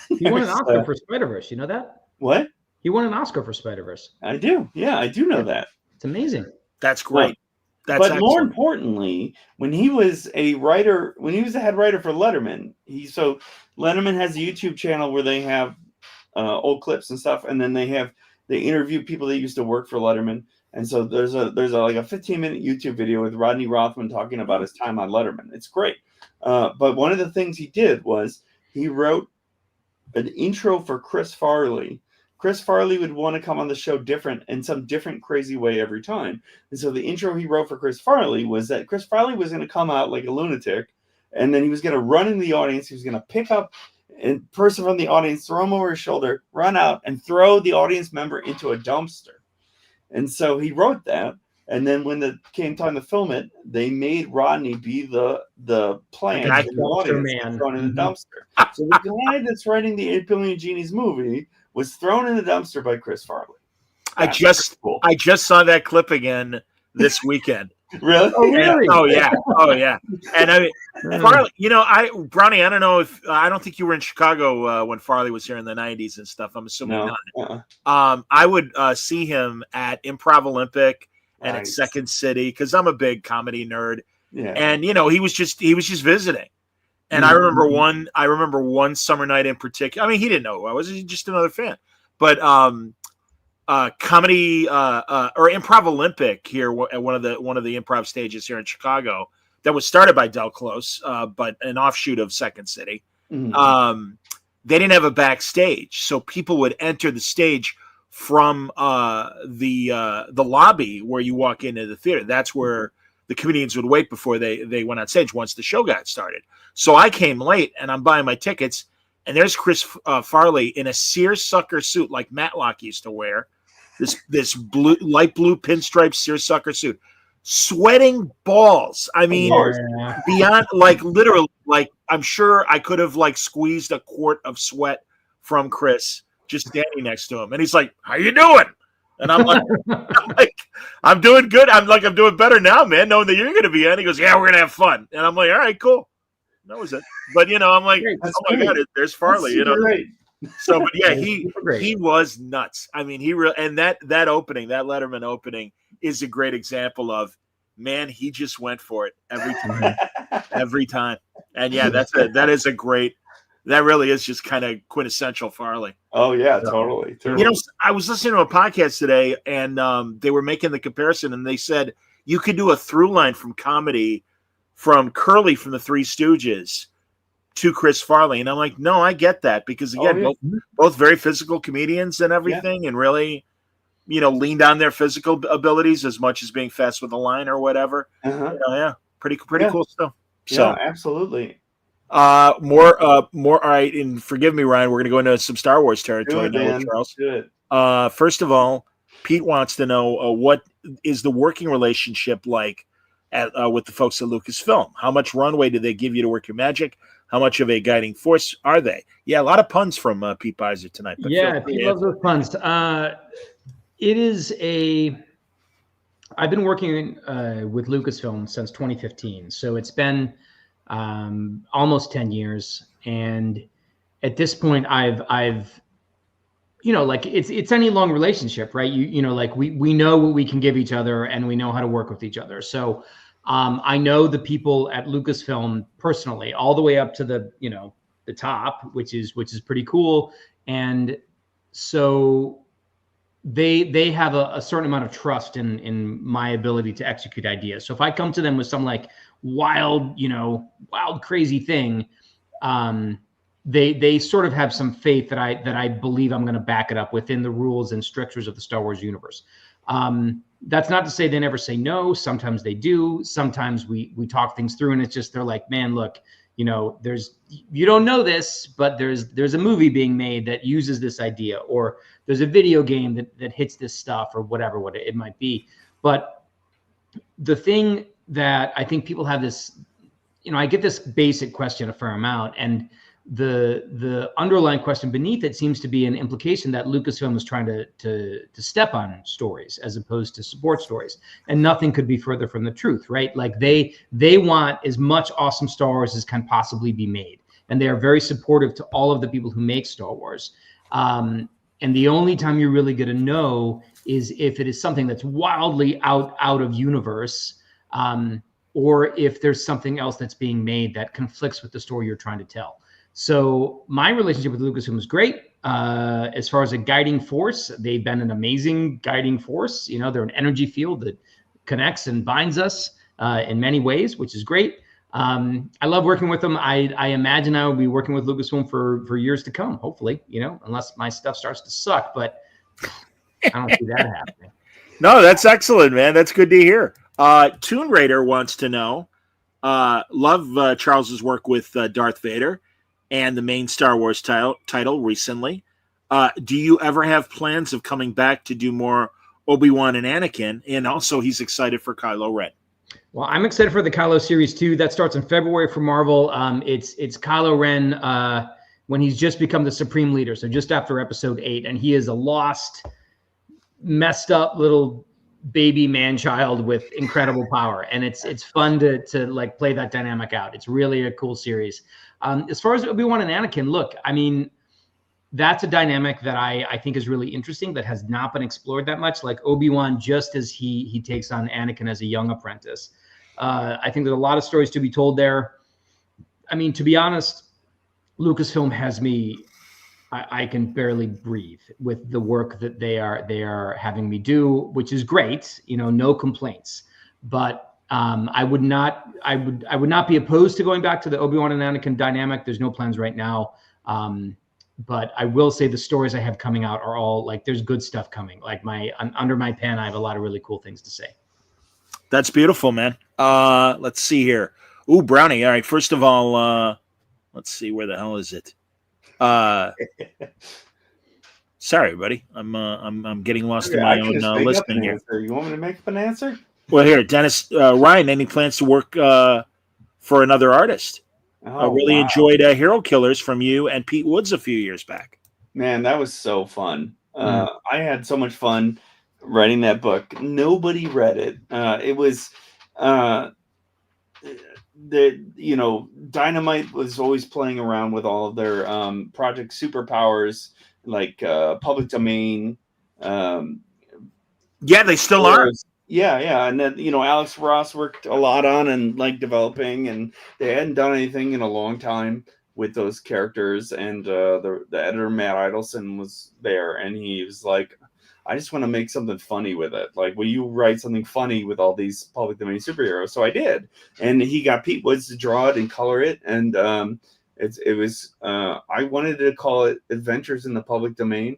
He won an there's, Oscar for Spider-Verse. You know that? What? He won an Oscar for Spider-Verse. I do. Yeah, I do know that. It's amazing. That's great. That's But more excellent. importantly, when he was a writer, when he was the head writer for Letterman, Letterman has a YouTube channel where they have old clips and stuff, and then they interview people that used to work for Letterman. And so there's a like a 15-minute YouTube video with Rodney Rothman talking about his time on Letterman. It's great. But one of the things he did was he wrote an intro for Chris Farley. Chris Farley would want to come on the show in some different crazy way every time. And so the intro he wrote for Chris Farley was that Chris Farley was going to come out like a lunatic, and then he was going to run in the audience. He was going to pick up a person from the audience, throw him over his shoulder, run out, and throw the audience member into a dumpster. And so he wrote that. And then when it came time to film it, they made Rodney be the plant in the audience thrown in the dumpster. So the guy that's writing the 8 Billion Genies movie was thrown in the dumpster by Chris Farley. I just saw that clip again this weekend. Really? Oh, really? Oh yeah. And I mean, Farley, Brownie, I don't know if I don't think you were in Chicago when Farley was here in the 90s and stuff. I'm assuming not. I would see him at Improv Olympic and at Second City because I'm a big comedy nerd. Yeah. And he was just visiting. And I remember one summer night in particular. I mean, he didn't know who I was. He's just another fan. But comedy or Improv Olympic here at one of the improv stages here in Chicago that was started by Del Close, but an offshoot of Second City. Mm-hmm. They didn't have a backstage, so people would enter the stage from the lobby where you walk into the theater. That's where the comedians would wait before they went on stage once the show got started. So I came late and I'm buying my tickets, and there's Chris Farley in a seersucker suit like Matlock used to wear, this light blue pinstripe seersucker suit, sweating balls. I mean, beyond literally, I'm sure I could have squeezed a quart of sweat from Chris just standing next to him, and he's like, "How you doing?" And I'm like, I'm doing good. I'm doing better now, man, knowing that you're going to be in. He goes, "Yeah, we're going to have fun." And I'm like, "All right, cool." That was it. But I'm like, "Oh my God, there's Farley." Right. So, but yeah, he was nuts. I mean, and that opening, that Letterman opening, is a great example of, man, he just went for it every time. And yeah, that really is just kind of quintessential Farley. Oh yeah, totally. I was listening to a podcast today, and they were making the comparison, and they said you could do a through line from comedy from Curly from the Three Stooges to Chris Farley. And I'm like, no, I get that, because again, both very physical comedians and everything, and really, leaned on their physical abilities as much as being fast with a line or whatever. Pretty cool stuff. So absolutely. More. All right, and forgive me, Ryan. We're going to go into some Star Wars territory now with Charles. Good. First of all, Pete wants to know what is the working relationship like with the folks at Lucasfilm? How much runway do they give you to work your magic? How much of a guiding force are they? Yeah, a lot of puns from Pete Beiser tonight. But Pete loves those puns. I've been working with Lucasfilm since 2015, so it's been almost 10 years. And at this point, I've it's any long relationship, right? We know what we can give each other, and we know how to work with each other. So I know the people at Lucasfilm personally, all the way up to the top, which is pretty cool. And so they have a certain amount of trust in my ability to execute ideas. So if I come to them with some wild, crazy thing, they sort of have some faith that I believe I'm going to back it up within the rules and strictures of the Star Wars universe. That's not to say they never say no. Sometimes they do. Sometimes we talk things through, and it's just, they're like, man, look, you don't know this, but there's a movie being made that uses this idea, or there's a video game that hits this stuff, or whatever it might be. But the thing that I think people have this, I get this basic question a fair amount, and the underlying question beneath it seems to be an implication that Lucasfilm is trying to step on stories as opposed to support stories, and nothing could be further from the truth, right? Like they want as much awesome Star Wars as can possibly be made, and they are very supportive to all of the people who make Star Wars. And the only time you're really going to know is if it is something that's wildly out of universe, or if there's something else that's being made that conflicts with the story you're trying to tell. So my relationship with Lucasfilm is great. As far as a guiding force, they've been an amazing guiding force. You know, they're an energy field that connects and binds us in many ways, which is great. I love working with them. I imagine I will be working with Lucasfilm for years to come, hopefully, you know, unless my stuff starts to suck, but I don't see that happening. No, that's excellent, man. That's good to hear. Toon Raider wants to know, love Charles's work with Darth Vader and the main Star Wars title recently. Do you ever have plans of coming back to do more Obi-Wan and Anakin? And also he's excited for Kylo Ren. Well, I'm excited for the Kylo series too. That starts in February for Marvel. It's Kylo Ren when he's just become the Supreme Leader, so just after Episode 8, and he is a lost, messed up little baby man-child with incredible power, and it's fun to like play that dynamic out. It's really a cool series. As far as Obi-Wan and Anakin, look, I mean, that's a dynamic that I think is really interesting that has not been explored that much. Like Obi-Wan, just as he takes on Anakin as a young apprentice. I think there's a lot of stories to be told there. I mean, to be honest, Lucasfilm has me, I can barely breathe with the work that they are having me do, which is great, you know, no complaints. But I would not be opposed to going back to the Obi-Wan and Anakin dynamic. There's no plans right now. But I will say the stories I have coming out are all like, there's good stuff coming. Like under my pen, I have a lot of really cool things to say. That's beautiful, man. Let's see here. Ooh, Brownie. All right. First of all, let's see, where the hell is it? Sorry, buddy. I'm getting lost in my own listening here. You want me to make up an answer? Well, here, Dennis, Ryan. Any plans to work for another artist? I really enjoyed Hero Killers from you and Pete Woods a few years back. Man, that was so fun. I had so much fun writing that book. Nobody read it. It was Dynamite was always playing around with all of their Project Superpowers, like public domain. Yeah, they still are. Yeah, and then Alex Ross worked a lot on and like developing, and they hadn't done anything in a long time with those characters. And the editor Matt Idelson was there, and he was like, "I just want to make something funny with it. Like, will you write something funny with all these public domain superheroes?" So I did, and he got Pete Woods to draw it and color it, and it was I wanted to call it Adventures in the Public Domain.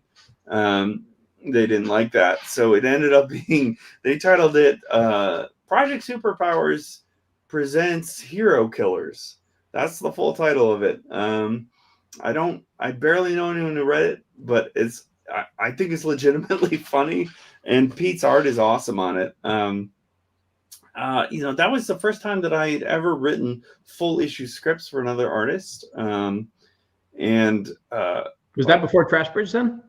They didn't like that, so it ended up being, they titled it Project Superpowers Presents Hero Killers. That's the full title of it. I barely know anyone who read it, but I think it's legitimately funny, and Pete's art is awesome on it. That was the first time that I had ever written full issue scripts for another artist. Was that before Trash Bridge then?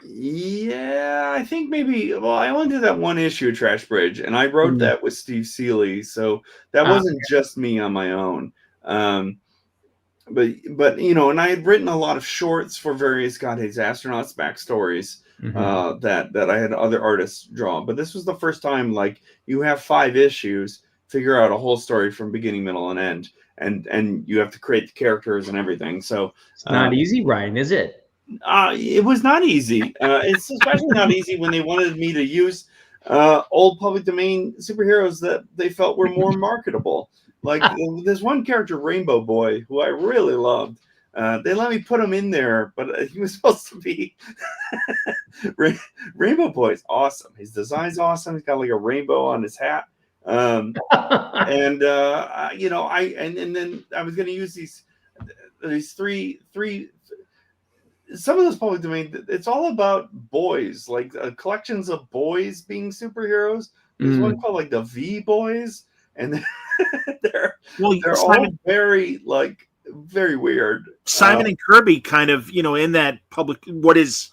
Yeah, I think maybe. Well, I only did that one issue of Trash Bridge, and I wrote that with Steve Seeley, so that wasn't just me on my own. But and I had written a lot of shorts for various God Hates Astronauts backstories that I had other artists draw. But this was the first time, like, you have 5 issues, figure out a whole story from beginning, middle, and end, and you have to create the characters and everything. So it's not easy, Ryan, is it? It was not easy. It's especially not easy when they wanted me to use old public domain superheroes that they felt were more marketable. Like there's one character, Rainbow Boy, who I really loved. They let me put him in there, but he was supposed to be Rainbow Boy's awesome. His design's awesome. He's got like a rainbow on his hat. And then I was going to use these three. Some of those public domain, it's all about boys, like collections of boys being superheroes. There's one called like the V Boys, and they're all very like very weird. Simon and Kirby kind of, in that public, what is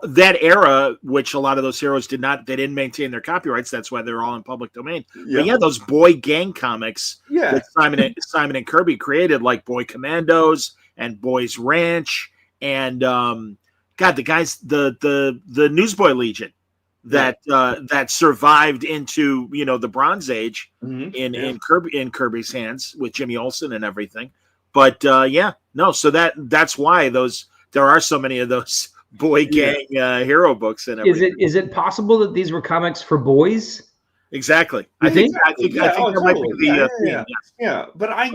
that era, which a lot of those heroes they didn't maintain their copyrights. That's why they're all in public domain. But yeah, those boy gang comics that Simon and Kirby created, like Boy Commandos and Boys Ranch, and the guys, the Newsboy Legion that survived into the Bronze Age in Kirby's hands with Jimmy Olsen and everything. But so that's why there are so many of those boy gang hero books and everything. Is it possible that these were comics for boys? Exactly. I think that might be the theme. Yeah. But I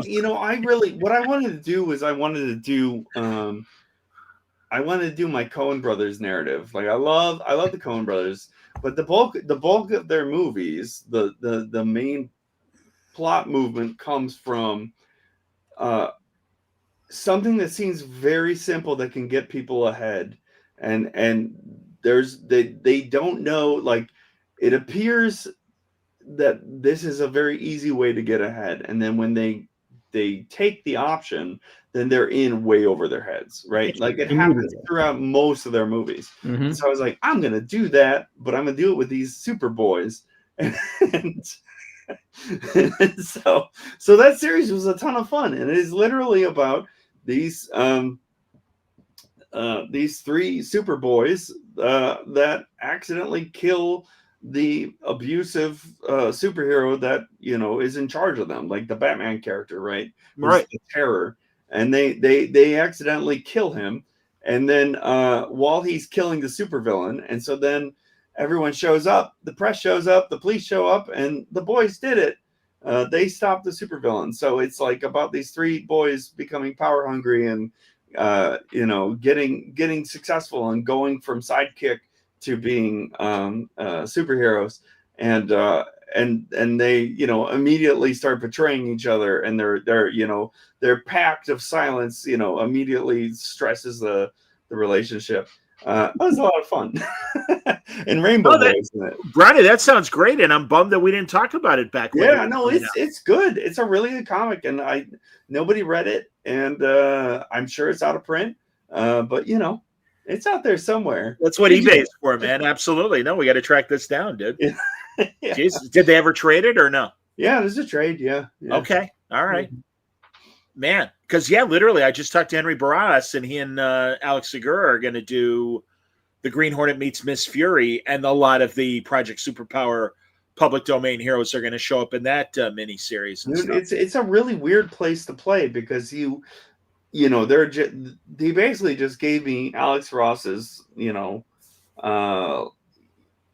really, what I wanted to do was I wanted to do my Coen Brothers narrative. Like I love the Coen Brothers, but the bulk of their movies, the main plot movement comes from something that seems very simple that can get people ahead, and they don't know, like, it appears that this is a very easy way to get ahead, and then when they take the option, then they're in way over their heads, right? Like it happens throughout most of their movies. So I was like, I'm gonna do that, but I'm gonna do it with these Superboys, and so that series was a ton of fun, and it is literally about these three Superboys that accidentally kill the abusive superhero that is in charge of them, like the Batman character, right? The Terror, and they accidentally kill him, and then while he's killing the supervillain, and so then everyone shows up, the press shows up, the police show up, and the boys did it. They stopped the supervillain. So it's like about these three boys becoming power hungry and getting successful and going from sidekick to being superheroes, and they immediately start betraying each other, and their pact of silence immediately stresses the relationship. That was a lot of fun. And Rainbow Boys in it. Browne, that sounds great, and I'm bummed that we didn't talk about it back then. Yeah, no, it's good. It's a really good comic, and nobody read it, and I'm sure it's out of print. But it's out there somewhere. That's what eBay's for, man. Absolutely. No, we got to track this down, dude. Yeah. Jeez, did they ever trade it or no? Yeah, there's a trade. Yeah. Okay. All right. Man, because literally, I just talked to Henry Barras, and he and Alex Segura are going to do the Green Hornet meets Miss Fury, and a lot of the Project Superpower public domain heroes are going to show up in that mini series. It's a really weird place to play, because they basically just gave me Alex Ross's criminal.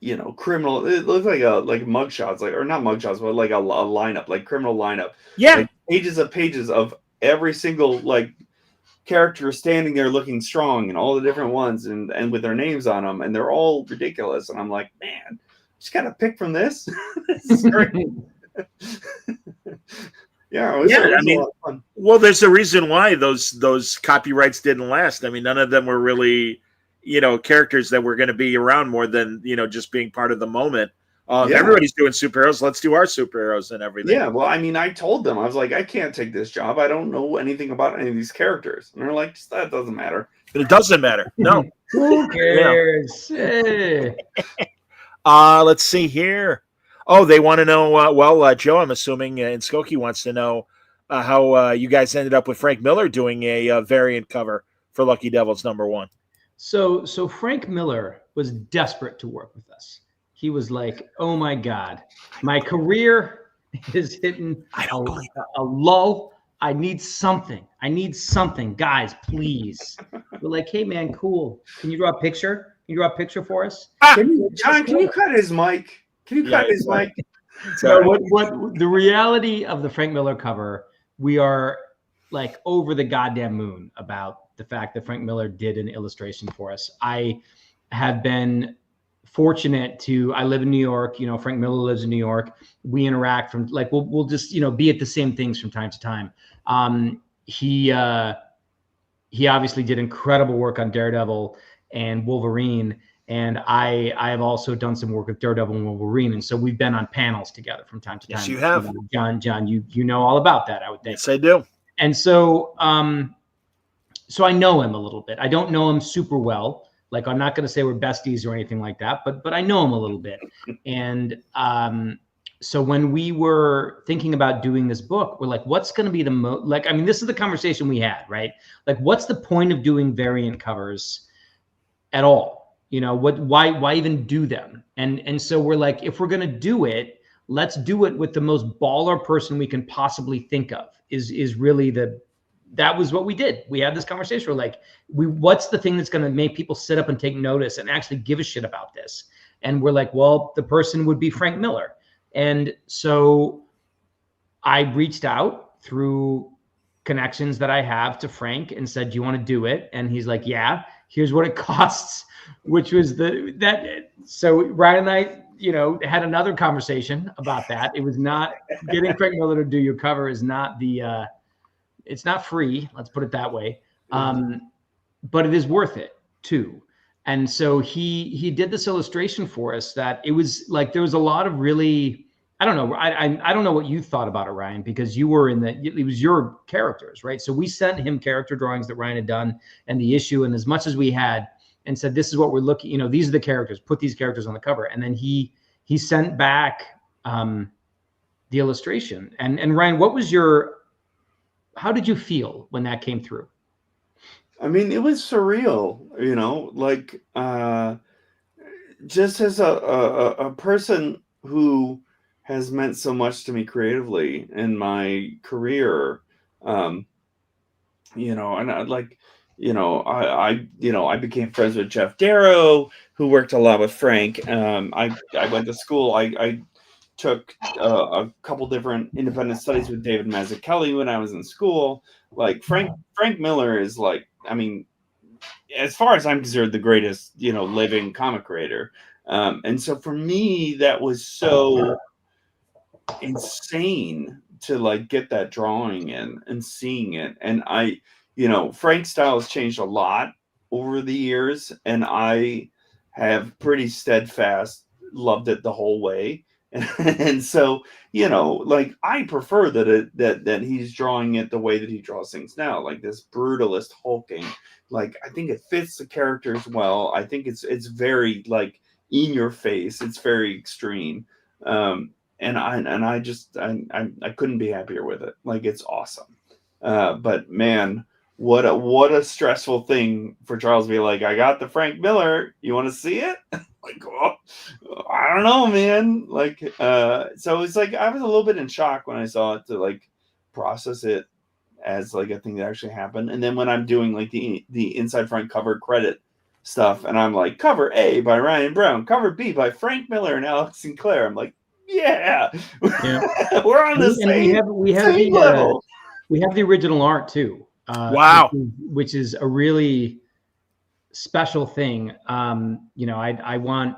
It looks like mugshots, or not mugshots, but like a lineup, like criminal lineup. Yeah, like pages of every single character standing there looking strong, and all the different ones, and with their names on them, and they're all ridiculous. And I'm like, man, just gotta pick from this. This is great. Yeah, I mean, well, there's a reason why those copyrights didn't last. I mean, none of them were really, characters that were going to be around more than just being part of the moment. Everybody's doing superheroes. Let's do our superheroes and everything. Yeah, well, I mean, I told them, I was like, I can't take this job. I don't know anything about any of these characters, and they're like, that doesn't matter. But it doesn't matter. No. Who cares? Hey. Let's see here. Oh, they want to know, Joe, I'm assuming, and Skokie wants to know how you guys ended up with Frank Miller doing a variant cover for Lucky Devils #1. So Frank Miller was desperate to work with us. He was like, oh my God, my career is hitting a lull. I need something. Guys, please. We're like, hey man, cool. Can you draw a picture? Can you draw a picture for us? John, can you cut his mic? So what the reality of the Frank Miller cover, we are like over the goddamn moon about the fact that Frank Miller did an illustration for us. I have been fortunate I live in New York, Frank Miller lives in New York. We interact from we'll just, be at the same things from time to time. He obviously did incredible work on Daredevil and Wolverine. And I have also done some work with Daredevil and Wolverine. And so we've been on panels together from time to time. Yes, you have. John, you know all about that, I would think. Yes, I do. And so, so I know him a little bit. I don't know him super well. Like, I'm not going to say we're besties or anything like that, but I know him a little bit. And so when we were thinking about doing this book, we're like, what's going to be the most, like, I mean, this is the conversation we had, right? Like, what's the point of doing variant covers at all? You know, why even do them? And so we're like, if we're going to do it, let's do it with the most baller person we can possibly think of, is really that was what we did. We had this conversation. We're like, what's the thing that's going to make people sit up and take notice and actually give a shit about this? And we're like, well, the person would be Frank Miller. And so I reached out through connections that I have to Frank and said, do you want to do it? And he's like, yeah, here's what it costs, which was so Ryan and I, you know, had another conversation about that. It was not getting Frank Miller to do your cover is not it's not free. Let's put it that way. But it is worth it too. And so he did this illustration for us that it was like, there was a lot of really, I don't know. I don't know what you thought about it, Ryan, because you were it was your characters, right? So we sent him character drawings that Ryan had done and the issue, and as much as we had, and said, this is what we're looking, you know, these are the characters, put these characters on the cover. And then he sent back the illustration. And Ryan, how did you feel when that came through? I mean, it was surreal, you know, like just as a person who has meant so much to me creatively in my career, you know, and I became friends with Jeff Darrow, who worked a lot with Frank. I went to school. I took a couple different independent studies with David Mazzucchelli when I was in school. Like Frank Miller is like, I mean, as far as I'm concerned, the greatest, you know, living comic creator. And so for me, that was so insane to like get that drawing in and seeing it. And Frank's style has changed a lot over the years, and I have pretty steadfast loved it the whole way. And so, you know, like I prefer that he's drawing it the way that he draws things now, like this brutalist hulking. Like I think it fits the characters well. I think it's very like in your face. It's very extreme. And I couldn't be happier with it. Like it's awesome. But man, what a stressful thing for Charles to be like, I got the Frank Miller. You want to see it? Like, oh, I don't know, man. Like, so it's like I was a little bit in shock when I saw it, to like process it as like a thing that actually happened. And then when I'm doing like the inside front cover credit stuff, and I'm like, cover A by Ryan Browne, cover B by Frank Miller and Alex Sinclair. I'm like, yeah. We're on the same level. We have the original art too. Wow, which is a really special thing. You know, I want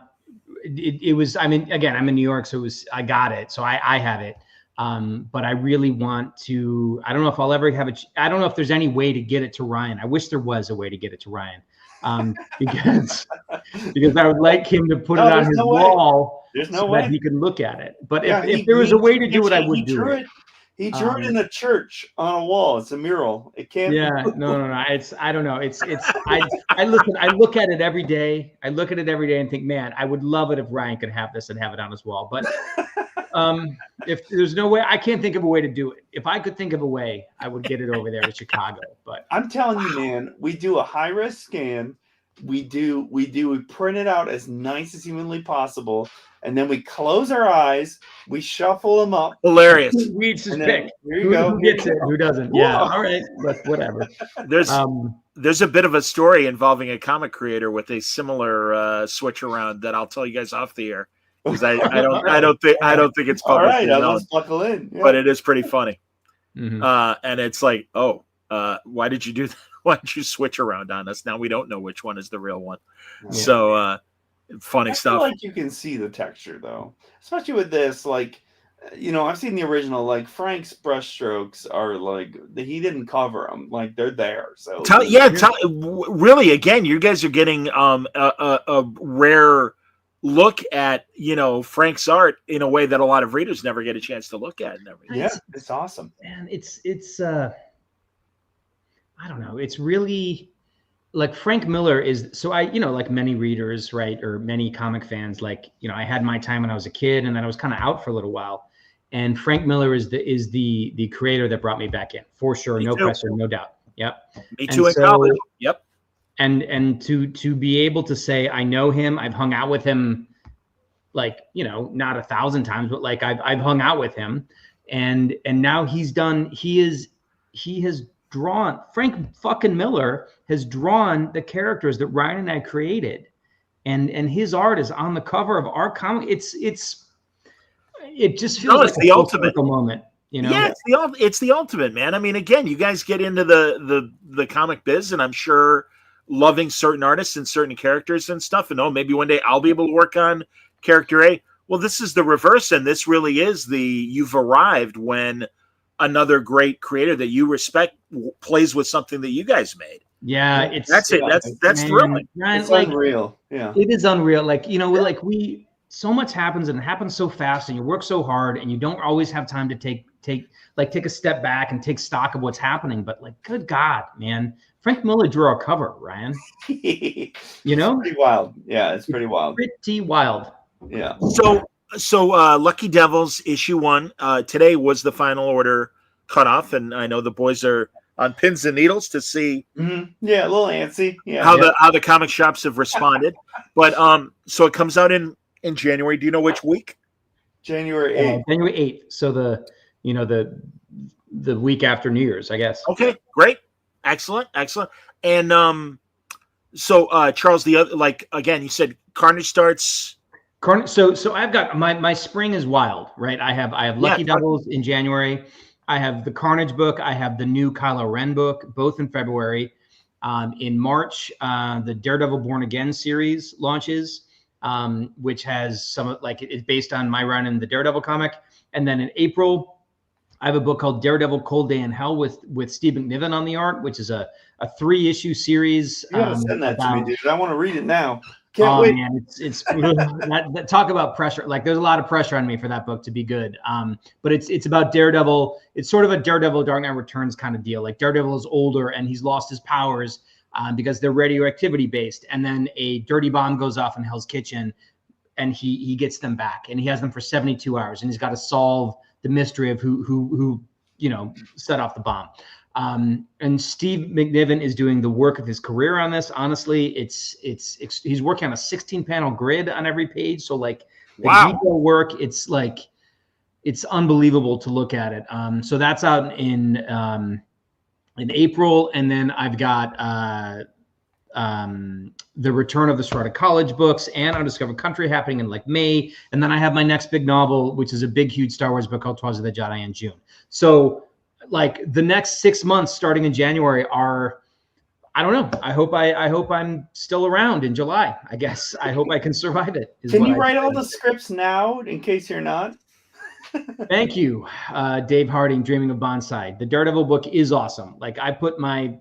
it was, I mean, again, I'm in New York, so I got it, so I have it. But I really want to, I don't know if I'll ever have it. I don't know if there's any way to get it to Ryan. I wish there was a way to get it to Ryan. Because I would like him to put it on his wall that he can look at it. But if there was a way to do it, I would do it. He drew it in a church on a wall. It's a mural. It can't. Yeah, no. It's, I don't know. I look at it every day. I look at it every day and think, man, I would love it if Ryan could have this and have it on his wall. But if there's no way, I can't think of a way to do it. If I could think of a way, I would get it over there to Chicago. But I'm telling you, man, we do a high risk scan. We print it out as nice as humanly possible. And then we close our eyes, we shuffle them up. Hilarious. We each just pick. Here you go. Who gets it? Who doesn't? Yeah. All right. But whatever. There's a bit of a story involving a comic creator with a similar switch around that I'll tell you guys off the air, because I don't think it's public. All right, let's buckle in. Yeah. But it is pretty funny. Mm-hmm. And it's like, why did you do that? Why did you switch around on us? Now we don't know which one is the real one. Yeah. So funny stuff. I feel like you can see the texture though, especially with this. Like, you know, I've seen the original. Like Frank's brush strokes are like he didn't cover them. Like they're there. So really, again, you guys are getting a rare look at, you know, Frank's art in a way that a lot of readers never get a chance to look at and everything. Yeah, it's awesome. And I don't know. It's really like Frank Miller is. So I, like many readers, right, or many comic fans, like I had my time when I was a kid, and then I was kind of out for a little while. And Frank Miller is the creator that brought me back in, for sure, Me no too. question, no doubt. Yep. Me And too in so, college. Yep. And to be able to say I know him, I've hung out with him, like not 1,000 times, but like I've hung out with him, and now he has drawn, Frank fucking Miller has drawn the characters that Ryan and I created, and his art is on the cover of our comic. It just feels like it's a the full ultimate circle moment. Yeah, it's the ultimate, man. I mean, again, you guys get into the comic biz, and I'm sure loving certain artists and certain characters and stuff. And maybe one day I'll be able to work on character A. Well, this is the reverse, and this really is you've arrived when another great creator that you respect plays with something that you guys made. Yeah, That's it. That's thrilling. It's like, unreal. Yeah, it is unreal. Like like so much happens, and it happens so fast, and you work so hard, and you don't always have time to take a step back and take stock of what's happening. But like, good God, man, Frank Miller drew our cover, Ryan. Pretty wild. Yeah, it's pretty wild. Pretty wild. Yeah. So Lucky Devils issue 1 today was the final order cutoff, and I know the boys are on pins and needles to see yeah, a little antsy. Yeah, how the comic shops have responded. But so it comes out in January. Do you know which week? January 8th. January 8th. So the week after New Year's, I guess. Okay, great, excellent. And so Charles, the other, like, again, you said Carnage starts. So I've got my spring is wild, right? I have Lucky Devils in January. I have the Carnage book. I have the new Kylo Ren book, both in February. In March, the Daredevil Born Again series launches, which has some, like, it's based on my run in the Daredevil comic. And then in April, I have a book called Daredevil Cold Day in Hell with Steve McNiven on the art, which is a 3-issue series. You gotta send that to me, dude. I want to read it now. Can't wait. Man, it's talk about pressure. Like, there's a lot of pressure on me for that book to be good. But it's about Daredevil. It's sort of a Daredevil Dark Knight Returns kind of deal. Like, Daredevil is older and he's lost his powers because they're radioactivity based. And then a dirty bomb goes off in Hell's Kitchen, and he gets them back, and he has them for 72 hours, and he's got to solve the mystery of who set off the bomb. And Steve McNiven is doing the work of his career on this. Honestly, he's working on a 16-panel grid on every page. So, like, the detail work, it's unbelievable to look at it. So that's out in April, and then I've got the Return of the Strata College books and Undiscovered Country happening in like May, and then I have my next big novel, which is a big, huge Star Wars book called Twas of the Jedi in June. So, like, the next 6 months starting in January are, I don't know. I hope I'm still around in July. I guess I hope I can survive it. Can you write all the scripts now in case you're not? Thank you, Dave Harding, Dreaming of Bonsai. The Daredevil book is awesome. Like, I'll put my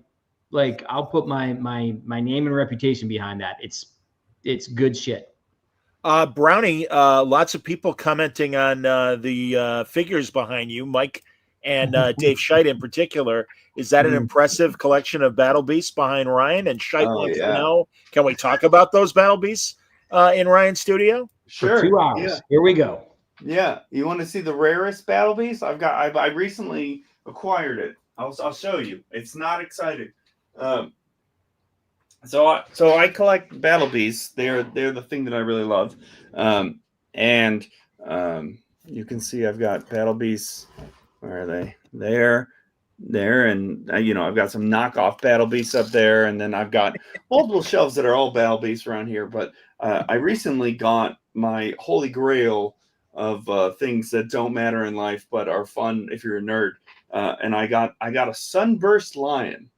name and reputation behind that. It's good shit. Brownie, lots of people commenting on the figures behind you, Mike and Dave Scheit in particular. Is that an impressive collection of battle beasts behind Ryan? And Scheit wants to know, can we talk about those battle beasts in Ryan's studio? Sure. For 2 hours. Yeah. Here we go. Yeah. You want to see the rarest battle beast? I recently acquired it. I'll show you. It's not exciting. So I collect battle beasts. They're the thing that I really love. And you can see I've got battle beasts. Where are they? There, and I've got some knockoff battle beasts up there, and then I've got multiple shelves that are all battle beasts around here. But I recently got my holy grail of things that don't matter in life but are fun if you're a nerd. And I got a sunburst lion.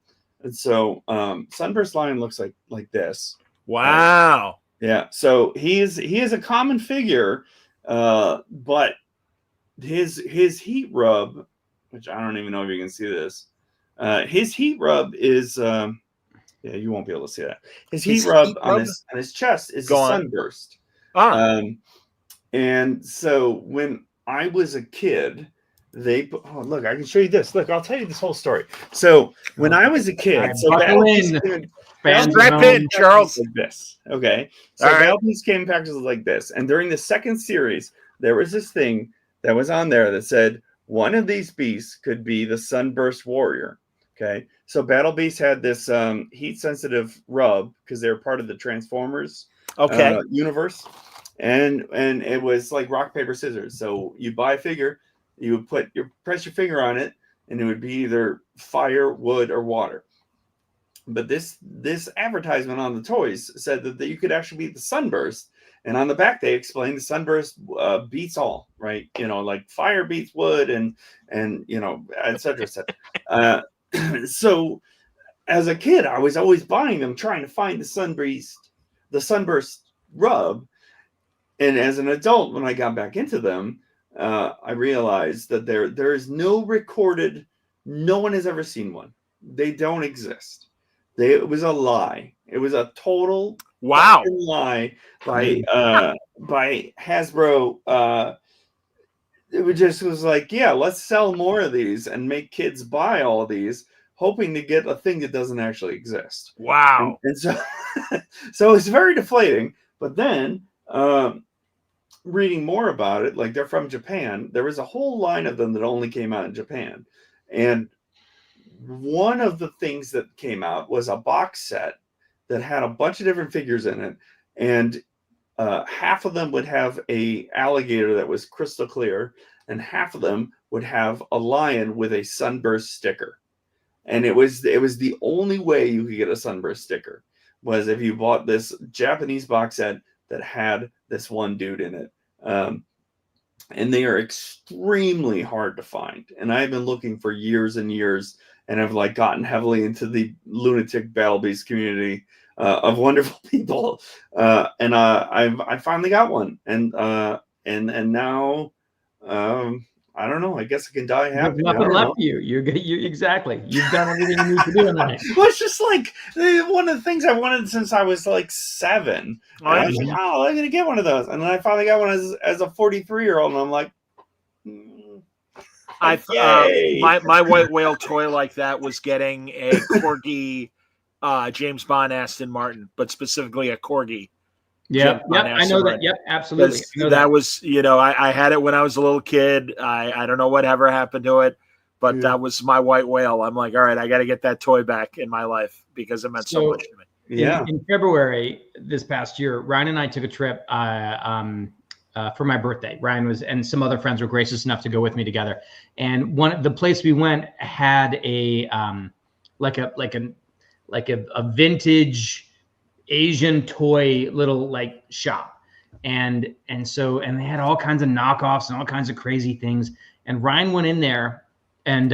And so Sunburst Lion looks like this. Wow. Yeah. So he is a common figure, but his heat rub, which I don't even know if you can see this. His heat rub is you won't be able to see that. His heat rub on his chest is a sunburst. And so when I was a kid, look, I can show you this. Look, I'll tell you this whole story. So when I was a kid, All right, so buckle Battlebeast in, fans Strap at in, home. Charles. like this. Okay. So All right. Battlebeast came in packages like this. And during the second series, there was this thing that was on there that said one of these beasts could be the Sunburst Warrior. Okay. So Battlebeast had this heat sensitive rub because they were part of the Transformers universe. And it was like rock, paper, scissors. So you buy a figure, you would press your finger on it, and it would be either fire, wood, or water. But this advertisement on the toys said that you could actually beat the Sunburst, and on the back they explained the Sunburst beats all, right? Like fire beats wood, and et cetera, et cetera. So as a kid, I was always buying them, trying to find the Sunburst rub. And as an adult, when I got back into them, I realized that there is no recorded. No one has ever seen one. They don't exist. It was a lie. It was a total lie by Hasbro. It was like, yeah, let's sell more of these and make kids buy all of these, hoping to get a thing that doesn't actually exist. Wow. And so, so it's very deflating. But then, reading more about it, like they're from Japan, there was a whole line of them that only came out in Japan. And one of the things that came out was a box set that had a bunch of different figures in it. And half of them would have a alligator that was crystal clear, and half of them would have a lion with a Sunburst sticker. And it was the only way you could get a Sunburst sticker was if you bought this Japanese box set that had this one dude in it. And they are extremely hard to find. And I've been looking for years and years, and I've like gotten heavily into the lunatic Battlebeast community of wonderful people. And I finally got one. And now I don't know. I guess I can die happy. There's nothing left for you. You exactly. You've done everything you need to do in life. Well, it's just like one of the things I wanted since I was like 7. I was like, oh, I'm gonna get one of those, and then I finally got one as a 43-year-old, and I'm like, my white whale toy like that was getting a corgi James Bond Aston Martin, but specifically a corgi. Yep, I know that. Yep, absolutely. That was, I had it when I was a little kid. I don't know whatever happened to it, but that was my white whale. I'm like, all right, I got to get that toy back in my life because it meant so much to me. Yeah. In February this past year, Ryan and I took a trip for my birthday. Ryan and some other friends were gracious enough to go with me together. And the place we went had a vintage Asian toy little like shop, and they had all kinds of knockoffs and all kinds of crazy things. And Ryan went in there, and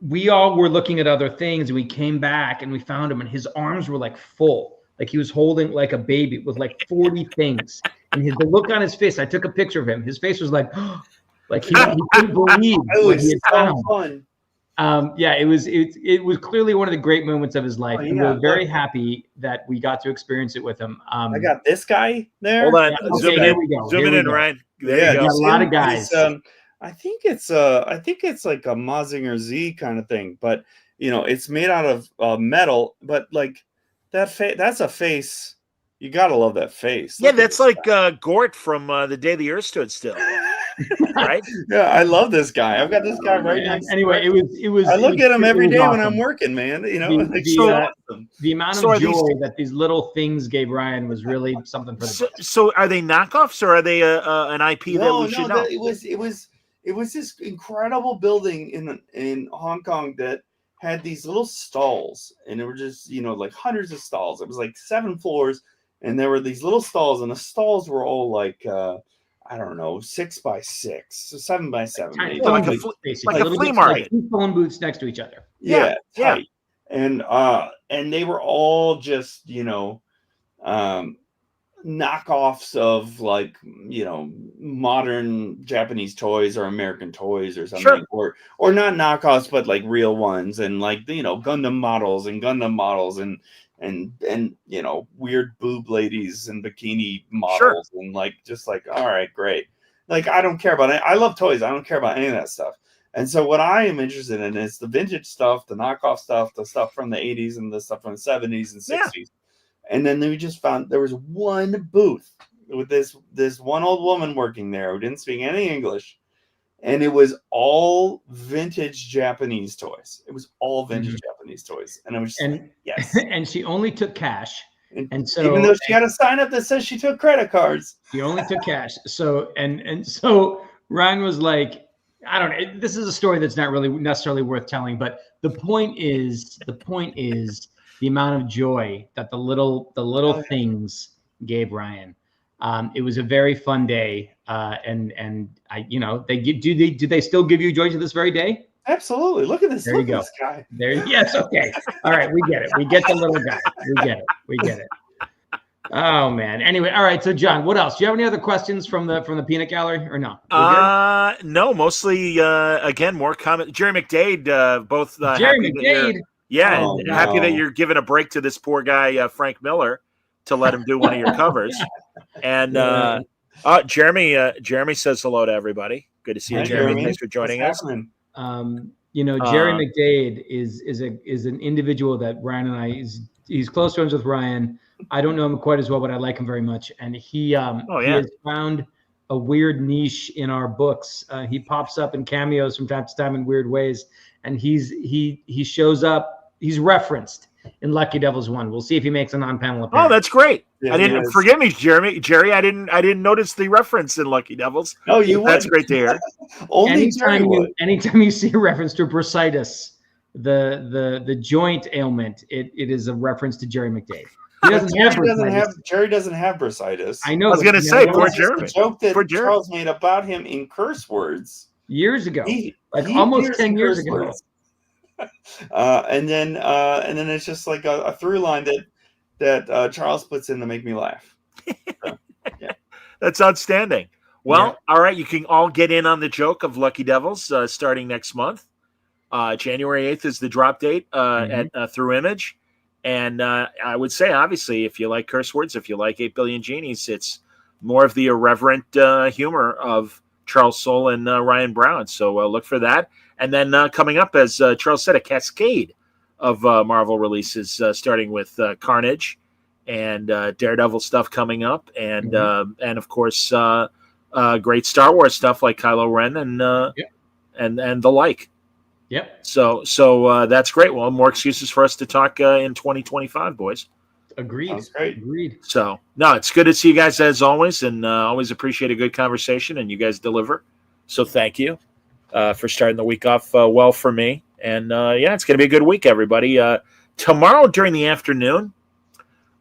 we all were looking at other things, and we came back and we found him, and his arms were like full, like he was holding like a baby with like 40 things. And the look on his face, I took a picture of him. His face was like, like he couldn't believe what he had found. Fun. It was clearly one of the great moments of his life. Oh, yeah. And we're very happy that we got to experience it with him. I got this guy there. Hold on. Okay, Zoom here in. we go. Zoom in, Ryan. There you go. A lot of guys. I think it's like a Mazinger Z kind of thing, but it's made out of metal. But like that's a face. You gotta love that face. Yeah, that's like Gort from The Day the Earth Stood Still. Right? Yeah, I love this guy. I've got this guy right next. Anyway, it was. I look at him every day awesome. when I'm working, man. The amount of joy that these little things gave Ryan was really something for the. So are they knockoffs or are they an IP that we should know? It was this incredible building in Hong Kong that had these little stalls, and there were just like hundreds of stalls. It was like 7 floors, and there were these little stalls, and the stalls were all like. I don't know, 6 by 6, 7 by 7. Like a flea market. Like 2 phone booths next to each other. Yeah. And they were all just knockoffs of like modern Japanese toys or American toys or something, or not knockoffs but like real ones, and like Gundam models and and weird boob ladies and bikini models and like just like, all right, great. Like I don't care about it. I love toys. I don't care about any of that stuff. And so what I am interested in is the vintage stuff, the knockoff stuff, the stuff from the 80s and the stuff from the 70s and 60s. Yeah. And then we just found there was one booth with this one old woman working there who didn't speak any English. And it was all vintage Japanese toys. It was all vintage Japanese toys. And I was just like, yes. And she only took cash. And so even though she had a sign up that says she took credit cards. She only took cash. So and so Ryan was like, I don't know. This is a story that's not really necessarily worth telling, but the point is the amount of joy that the little things gave Ryan. It was a very fun day, and I, do they still give you joy to this very day? Absolutely. Look at this. There you go. This guy. There. Yes. Okay. All right. We get it. We get the little guy. We get it. Oh man. Anyway, all right. So John, what else? Do you have any other questions from the peanut gallery or no? No. Mostly again more comment. Jerry McDade. Both. Jerry McDade. Happy that you're giving a break to this poor guy Frank Miller to let him do one of your covers. And Jeremy says hello to everybody. Good to see you, Jeremy. Thanks for joining us. Jerry McDade is an individual that Ryan and I he's close friends with Ryan. I don't know him quite as well, but I like him very much. And he has found a weird niche in our books. He pops up in cameos from time to time in weird ways, and he shows up. He's referenced in Lucky Devils 1. We'll see if he makes a non-panel appearance. Oh, that's great. Yeah, I didn't forgive me, Jerry. I didn't notice the reference in Lucky Devils. Oh, that's great to hear. Anytime you see a reference to bursitis, the joint ailment, it is a reference to Jerry McDade. Jerry doesn't have bursitis. I know. I was going to say, poor Jeremy. The joke that Charles made about him in curse words years ago, almost 10 years ago. And then it's just like a through line that Charles puts in to make me laugh. So, yeah. That's outstanding. Well, all right, you can all get in on the joke of Lucky Devils starting next month. January 8th is the drop date at Through Image. And I would say, obviously, if you like curse words, if you like 8 Billion Genies, it's more of the irreverent humor of Charles Soule and Ryan Browne. So look for that. And then coming up, as Charles said, a cascade of Marvel releases, starting with Carnage and Daredevil stuff coming up, and of course, great Star Wars stuff like Kylo Ren and the like. Yep. So that's great. Well, more excuses for us to talk in 2025, boys. Agreed. Sounds great. Agreed. So no, it's good to see you guys as always, and always appreciate a good conversation. And you guys deliver. So thank you for starting the week off well for me. And it's going to be a good week, everybody. Tomorrow during the afternoon,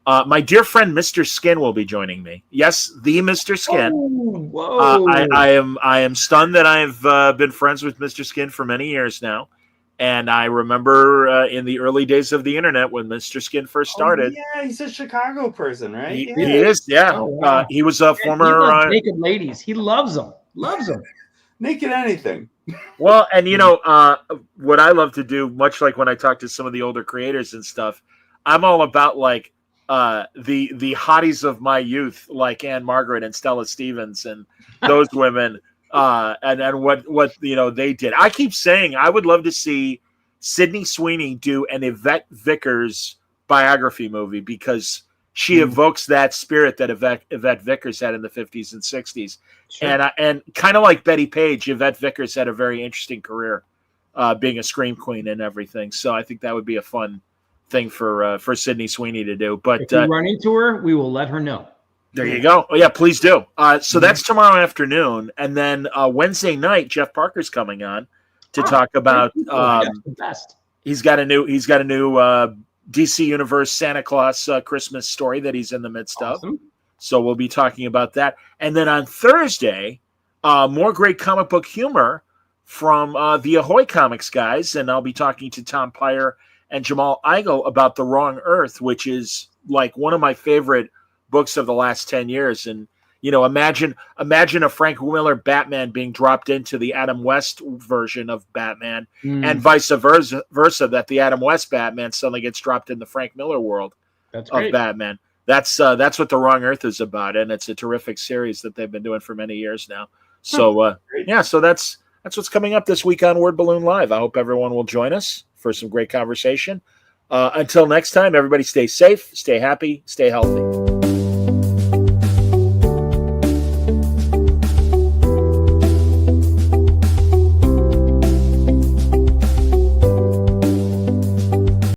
my dear friend Mr. Skin will be joining me. Yes, the Mr. Skin. Whoa. I am stunned that I've been friends with Mr. Skin for many years now. And I remember in the early days of the internet when Mr. Skin first started. Yeah, he's a Chicago person, right? He is, yeah. Oh, wow. He was a former... He loves naked ladies. He loves them. Naked anything. Well, and what I love to do, much like when I talk to some of the older creators and stuff, I'm all about like the hotties of my youth, like Anne Margaret and Stella Stevens and those women, and what they did. I keep saying I would love to see Sydney Sweeney do an Yvette Vickers biography movie because she evokes that spirit that Yvette Vickers had in the 50s and 60s. Sure. And kind of like Betty Page, Yvette Vickers had a very interesting career being a scream queen and everything. So I think that would be a fun thing for Sydney Sweeney to do. But if we run into her, we will let her know. There you go. Oh, yeah, please do. So that's tomorrow afternoon. And then Wednesday night, Jeff Parker's coming on to talk about the best. He's got a new DC Universe Santa Claus Christmas story that he's in the midst of. So we'll be talking about that. And then on Thursday, more great comic book humor from the Ahoy Comics guys. And I'll be talking to Tom Pyre and Jamal Eigel about The Wrong Earth, which is like one of my favorite books of the last 10 years. And, imagine a Frank Miller Batman being dropped into the Adam West version of Batman and vice versa, that the Adam West Batman suddenly gets dropped in the Frank Miller world. That's of great. Batman. That's what The Wrong Earth is about, and it's a terrific series that they've been doing for many years now. So yeah, so that's what's coming up this week on Word Balloon Live. I hope everyone will join us for some great conversation. Until next time, everybody stay safe, stay happy, stay healthy.